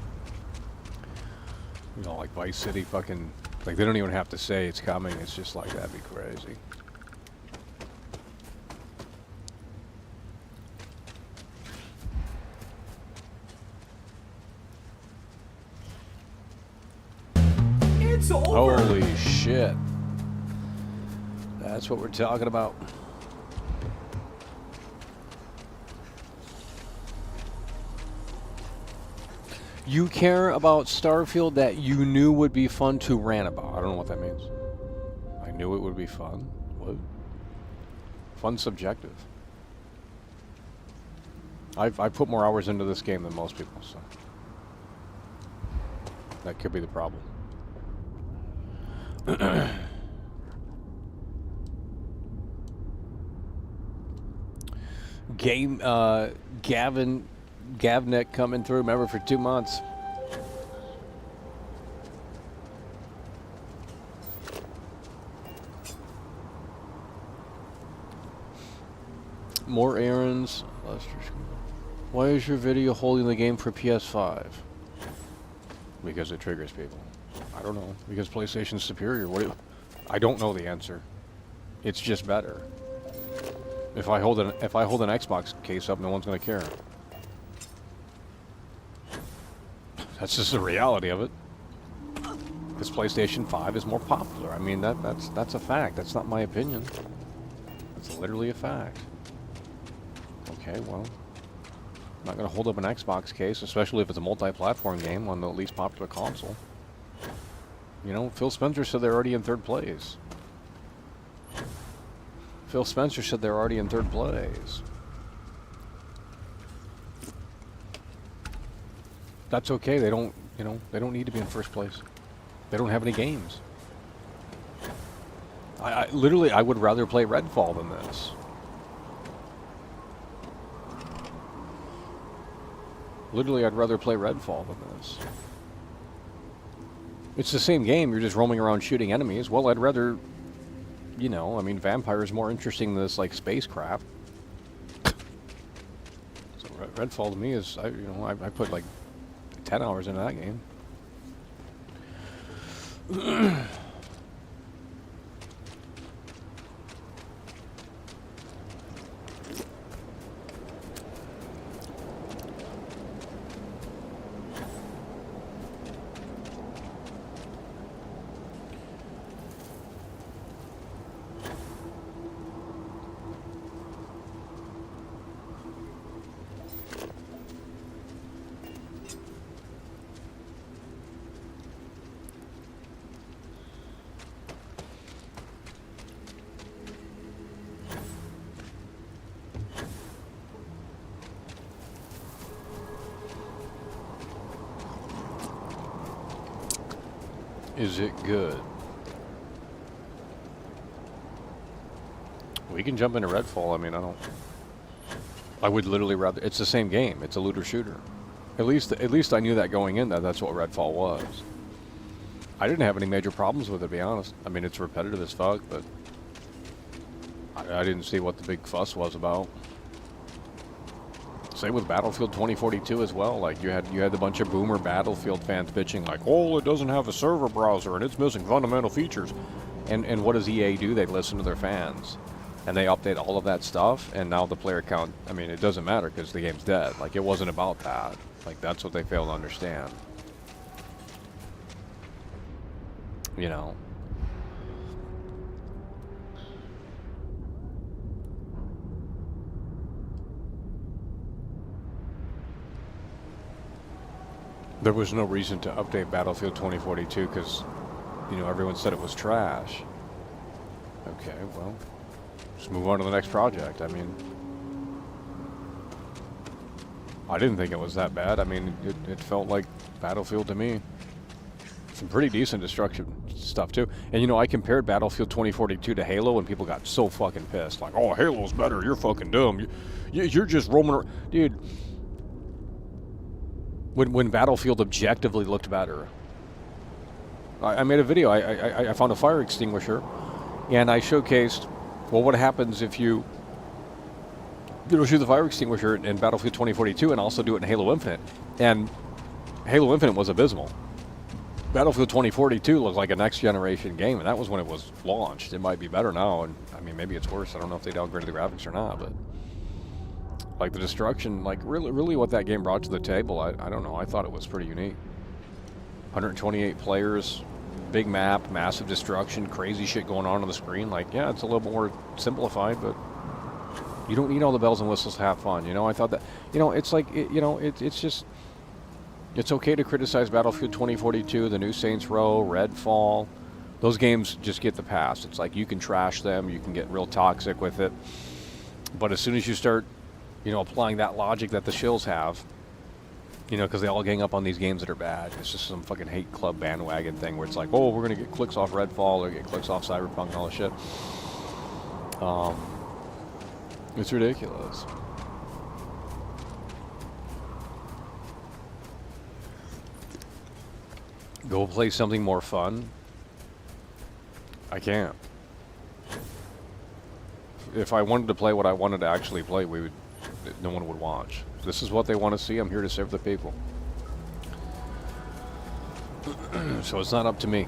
you know, like Vice City fucking, like they don't even have to say it's coming. It's just like, that'd be crazy. It's over. Holy shit. That's what we're talking about. You care about Starfield that you knew would be fun to rant about. I don't know what that means. I knew it would be fun. What? Fun's subjective. I've put more hours into this game than most people, so that could be the problem. Gavnik coming through, remember, for 2 months. More errands. Why is your video holding the game for PS5? Because it triggers people. I don't know. Because PlayStation's superior. I don't know the answer. It's just better. If I hold an Xbox case up, no one's gonna care. That's just the reality of it. Because PlayStation 5 is more popular. I mean, that's a fact. That's not my opinion. That's literally a fact. Okay, well, I'm not going to hold up an Xbox case, especially if it's a multi-platform game on the least popular console. You know, Phil Spencer said they're already in third place. Phil Spencer said they're already in third place. That's okay. They don't, you know, they don't need to be in first place. They don't have any games. I literally, I would rather play Redfall than this. Literally, I'd rather play Redfall than this. It's the same game. You're just roaming around shooting enemies. Well, I'd rather, you know, I mean, Vampire is more interesting than this, like, space crap. So Redfall to me is, I put like 10 hours into that game. Is it good? We can jump into Redfall. I mean, I would literally rather. It's the same game. It's a looter shooter. At least I knew that going in. That's what Redfall was. I didn't have any major problems with it, to be honest. I mean, it's repetitive as fuck, but I didn't see what the big fuss was about. Same with Battlefield 2042 as well. Like you had a bunch of boomer Battlefield fans bitching like, "Oh, it doesn't have a server browser and it's missing fundamental features." And what does EA do? They listen to their fans, and they update all of that stuff. And now the player count. I mean, it doesn't matter because the game's dead. Like it wasn't about that. Like that's what they fail to understand. You know. There was no reason to update Battlefield 2042 because, you know, everyone said it was trash. Okay, well, just move on to the next project. I mean, I didn't think it was that bad. I mean, it felt like Battlefield to me. Some pretty decent destruction stuff too. And you know, I compared Battlefield 2042 to Halo, and people got so fucking pissed. Like, oh, Halo's better. You're fucking dumb. You're just roaming around. Dude, when Battlefield objectively looked better, I made a video. I found a fire extinguisher, and I showcased, well, what happens if you shoot the fire extinguisher in Battlefield 2042 and also do it in Halo Infinite. And Halo Infinite was abysmal. Battlefield 2042 looked like a next generation game, and that was when it was launched. It might be better now, and I mean, maybe it's worse. I don't know if they downgraded the graphics or not, but like the destruction, like really what that game brought to the table, I don't know. I thought it was pretty unique. 128 players, big map, massive destruction, crazy shit going on the screen. Like, yeah, it's a little bit more simplified, but you don't need all the bells and whistles to have fun. You know, I thought that, you know, it's like, it's just, it's okay to criticize Battlefield 2042, the new Saints Row, Redfall. Those games just get the pass. It's like you can trash them, you can get real toxic with it. But as soon as you start, you know, applying that logic that the shills have, you know, because they all gang up on these games that are bad. It's just some fucking hate club bandwagon thing where it's like, oh, we're going to get clicks off Redfall or get clicks off Cyberpunk and all this shit. It's ridiculous. Go play something more fun. I can't. If I wanted to play what I wanted to actually play, no one would watch. This is what they want to see. I'm here to serve the people. So it's not up to me.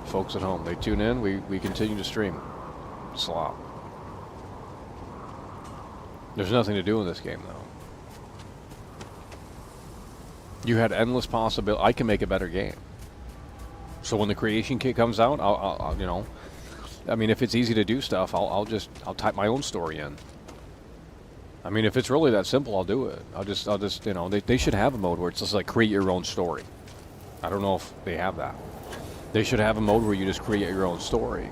Folks at home, they tune in, we continue to stream. Slop. There's nothing to do in this game, though. You had endless possibility. I can make a better game. So when the creation kit comes out, I'll you know, I mean, if it's easy to do stuff, I'll type my own story in. I mean, if it's really that simple, I'll do it. I'll just, you know, they should have a mode where it's just like create your own story. I don't know if they have that. They should have a mode where you just create your own story.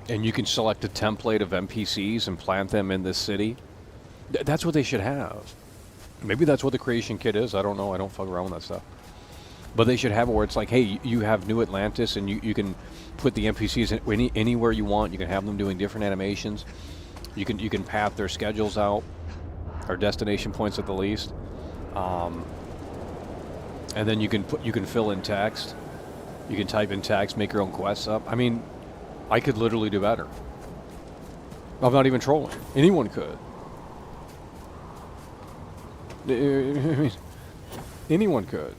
And you can select a template of NPCs and plant them in this city. That's what they should have. Maybe that's what the creation kit is. I don't know. I don't fuck around with that stuff. But they should have it where it's like, hey, you have New Atlantis, and you can put the NPCs in anywhere you want. You can have them doing different animations. You can path their schedules out, or destination points at the least. And then you can fill in text. You can type in text, make your own quests up. I mean, I could literally do better. I'm not even trolling. Anyone could. I mean, anyone could.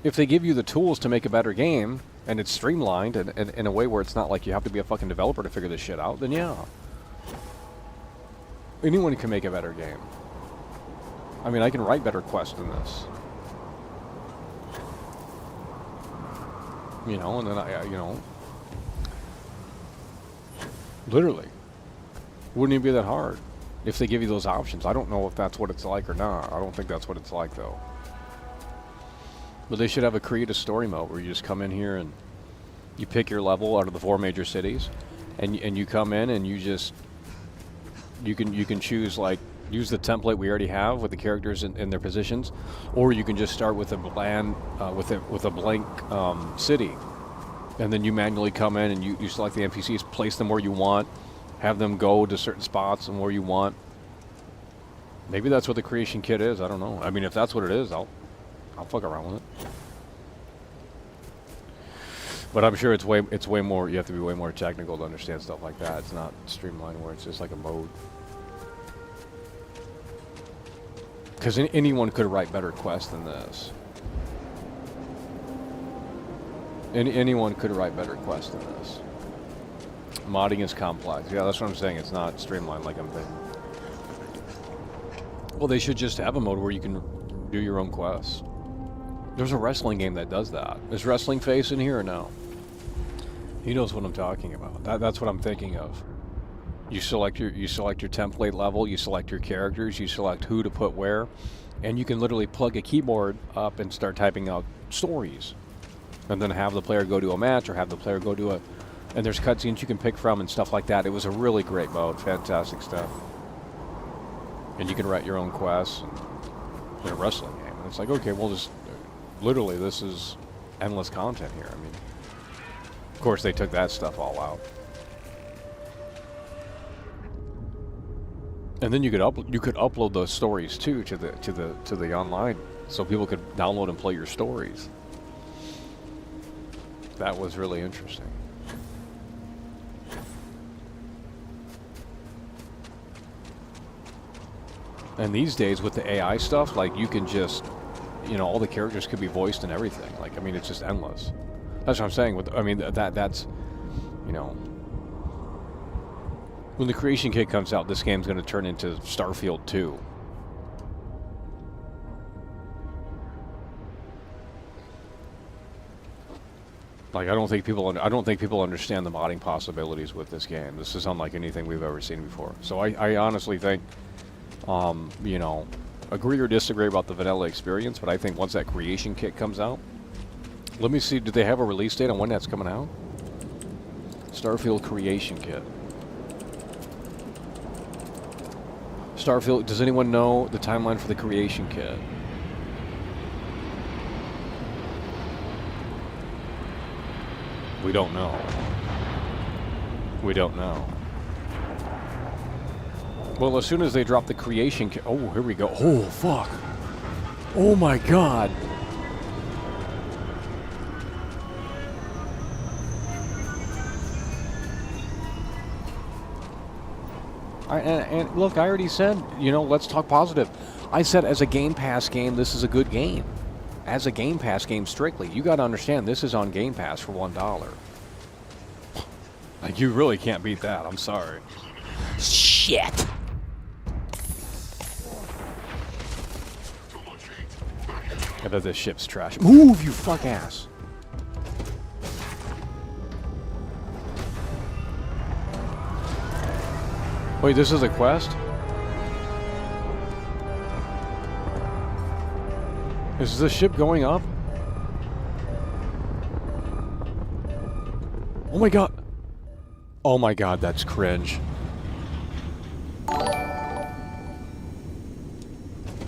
If they give you the tools to make a better game, and it's streamlined, and in a way where it's not like you have to be a fucking developer to figure this shit out, then yeah. Anyone can make a better game. I mean, I can write better quests than this. You know, and then you know, literally, wouldn't even be that hard if they give you those options. I don't know if that's what it's like or not. I don't think that's what it's like, though. But they should have a create a story mode where you just come in here and you pick your level out of the 4 major cities, and you come in and you just you can choose, like, use the template we already have with the characters in their positions, or you can just start with a bland with a blank city, and then you manually come in and you select the NPCs, place them where you want, have them go to certain spots and where you want. Maybe that's what the creation kit is. I don't know. I mean, if that's what it is, I'll fuck around with it. But I'm sure it's way more. You have to be way more technical to understand stuff like that. It's not streamlined where it's just like a mode. Because anyone could write better quests than this. Anyone could write better quests than this. Modding is complex. Yeah, that's what I'm saying. It's not streamlined like I'm thinking. Well, they should just have a mode where you can do your own quests. There's a wrestling game that does that. Is Wrestling Face in here or no? He knows what I'm talking about. That's what I'm thinking of. You select your template level, you select your characters, you select who to put where, and you can literally plug a keyboard up and start typing out stories, and then have the player go to a match or have the player go to a, and there's cutscenes you can pick from and stuff like that. It was a really great mode, fantastic stuff. And you can write your own quests in a wrestling game. And it's like, okay, well, just literally, this is endless content here. I mean, of course, they took that stuff all out. And then you could upload those stories too to the online, so people could download and play your stories. That was really interesting. And these days with the AI stuff, like you can just, you know, all the characters could be voiced and everything. Like, I mean, it's just endless. That's what I'm saying. With, I mean, that's, you know, when the Creation Kit comes out, this game's going to turn into Starfield 2. Like, I don't think people understand the modding possibilities with this game. This is unlike anything we've ever seen before. So I honestly think, you know, agree or disagree about the vanilla experience, but I think once that Creation Kit comes out, let me see, do they have a release date on when that's coming out? Starfield Creation Kit. Starfield, does anyone know the timeline for the Creation Kit? We don't know. We don't know. Well, as soon as they drop the Creation Kit... Oh, here we go. Oh, fuck. Oh, my God. And look, I already said, you know, let's talk positive. I said as a Game Pass game, this is a good game. As a Game Pass game strictly. You got to understand, this is on Game Pass for $1. Like, you really can't beat that. I'm sorry. Shit. I bet this ship's trash. Move, you fuck ass. Wait, this is a quest? Is the ship going up? Oh my god. Oh my god, that's cringe.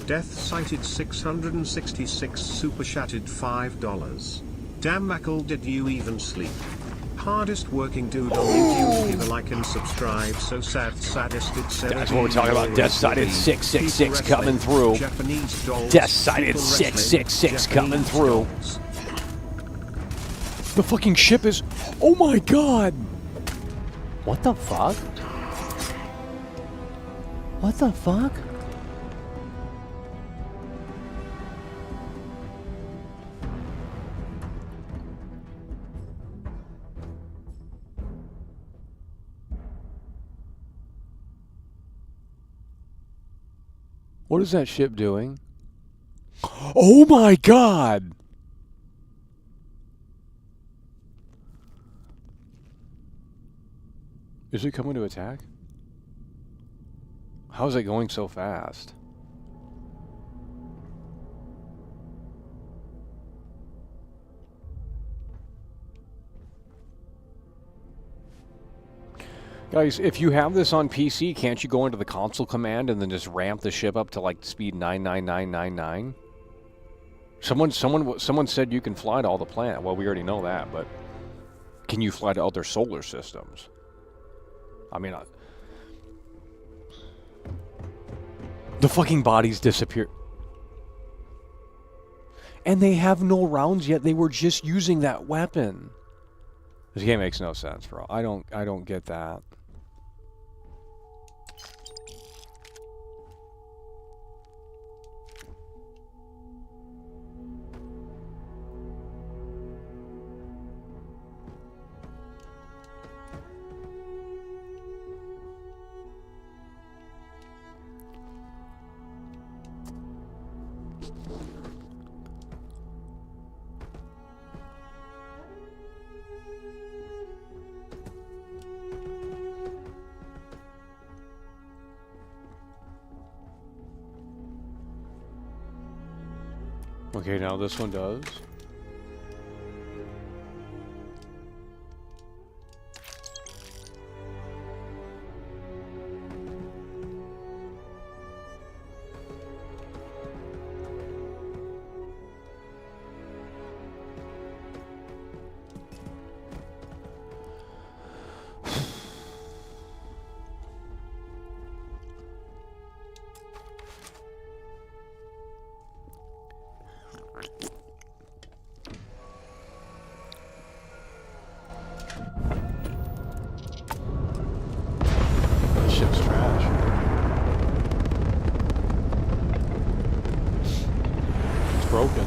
Death cited 666 super chatted $5. Damn Mackle, did you even sleep? Hardest working dude on YouTube, give a like and subscribe. So sad, saddest it said. That's what we're talking about. Death Sided 666 coming through. Japanese dolls, Death Sided people 666 wrestling, coming Japanese through. dolls. The fucking ship is... Oh my god! What the fuck? What the fuck? What is that ship doing? Oh my god! Is it coming to attack? How is it going so fast? Guys, if you have this on PC, can't you go into the console command and then just ramp the ship up to like speed 99999? Someone said you can fly to all the planets. Well, we already know that, but can you fly to other solar systems? I mean, the fucking bodies disappear. And they have no rounds yet. They were just using that weapon. This game makes no sense, bro. I don't get that. Okay, now this one does. This ship's trash. It's broken.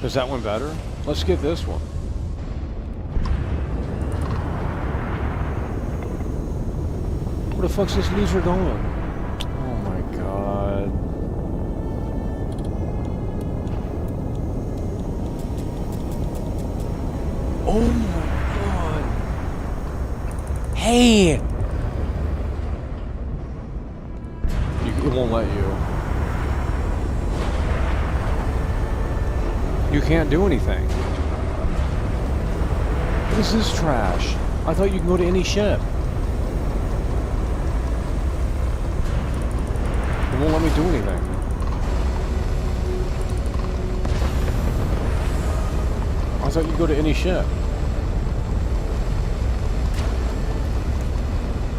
Is that one better? Let's get this one. Where the fuck's this loser going? Oh my god. Oh my god. Hey! It won't let you. You can't do anything. What is this trash? I thought you can go to any ship. It won't let me do anything. I thought you could go to any ship.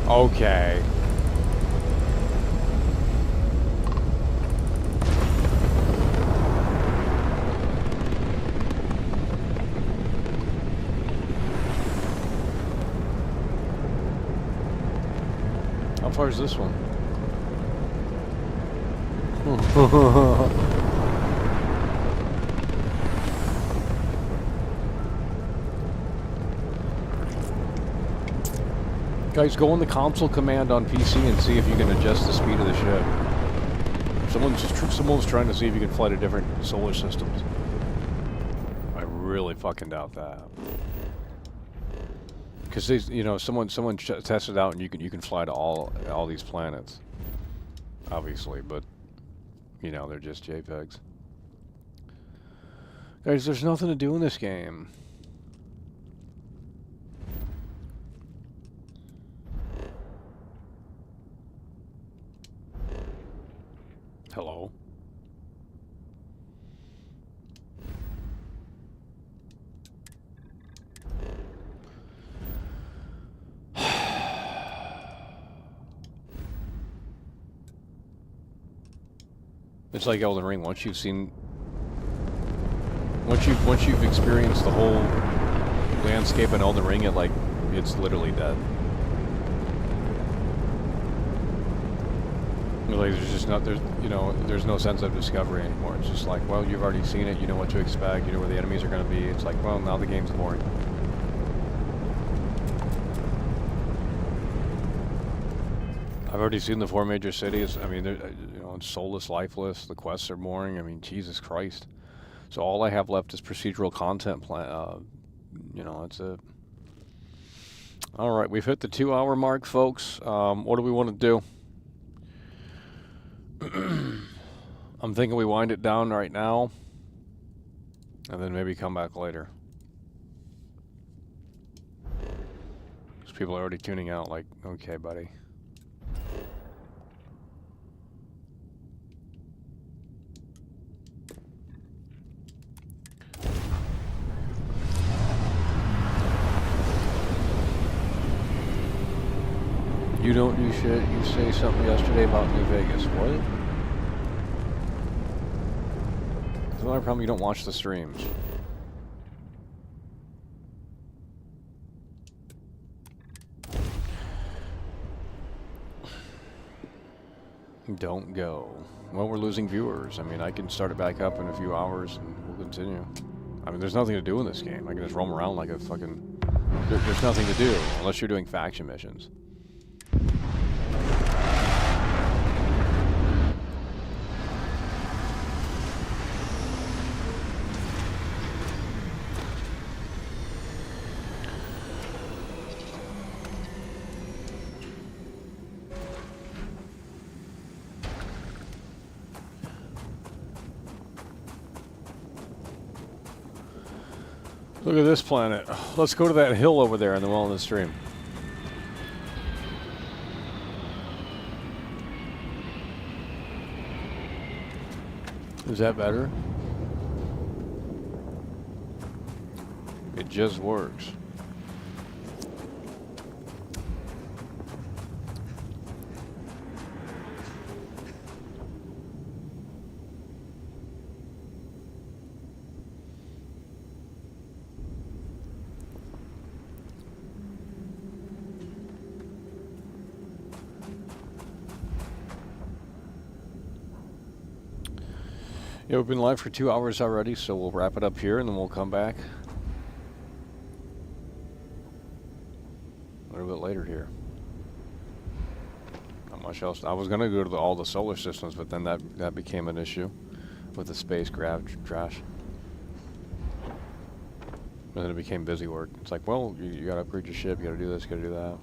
Okay. How far is this one? Guys, go on the console command on PC and see if you can adjust the speed of the ship. Someone's trying to see if you can fly to different solar systems. I really fucking doubt that. Because someone tested out and you can fly to all these planets. Obviously, but they're just JPEGs. Guys, there's nothing to do in this game. Hello? It's like Elden Ring. Once you've experienced the whole landscape in Elden Ring, it's literally dead. There's no sense of discovery anymore. It's just like, well, you've already seen it, you know what to expect, you know where the enemies are going to be. It's like, well, now the game's boring. I've already seen the 4 major cities. I mean, it's soulless, lifeless. The quests are boring. I mean, Jesus Christ. So all I have left is procedural content that's it. All right, we've hit the 2-hour mark, folks. What do we want to do? I'm thinking we wind it down right now, and then maybe come back later. Because people are already tuning out like, okay, buddy. You don't do shit. You say something yesterday about New Vegas. What? The only problem, you don't watch the streams. Don't go. Well, we're losing viewers. I mean, I can start it back up in a few hours and we'll continue. I mean, there's nothing to do in this game. I can just roam around like a fucking... There's nothing to do unless you're doing faction missions. Look at this planet. Let's go to that hill over there in the wellness stream. Is that better? It just works. Yeah, we've been live for 2 hours already, so we'll wrap it up here and then we'll come back a little bit later here. Not much else. I was going to go to all the solar systems, but then that became an issue with the space trash. And then it became busy work. It's like, well, you got to upgrade your ship, you got to do this, you got to do that.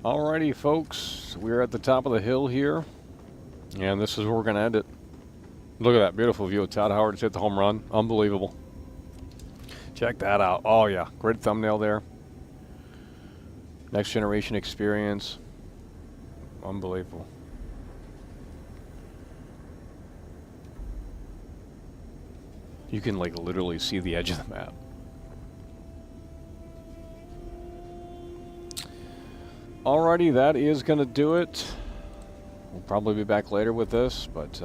Alrighty, folks, we're at the top of the hill here, and this is where we're going to end it. Look at that beautiful view of Todd Howard. Just hit the home run. Unbelievable. Check that out. Oh, yeah. Great thumbnail there. Next generation experience. Unbelievable. You can, like, literally see the edge of the map. Alrighty, that is going to do it. We'll probably be back later with this, but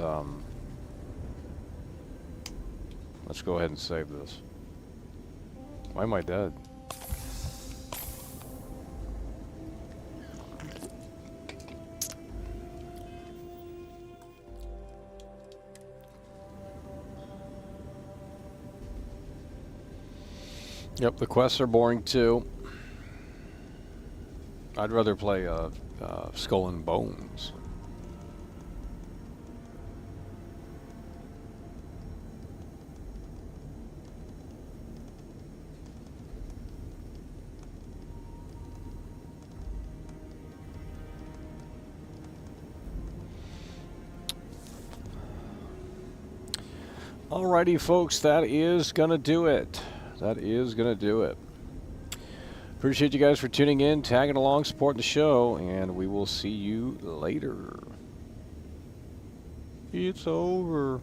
let's go ahead and save this. Why am I dead? Yep, the quests are boring too. I'd rather play Skull and Bones. Alrighty, folks, that is gonna do it. That is gonna do it. Appreciate you guys for tuning in, tagging along, supporting the show, and we will see you later. It's over.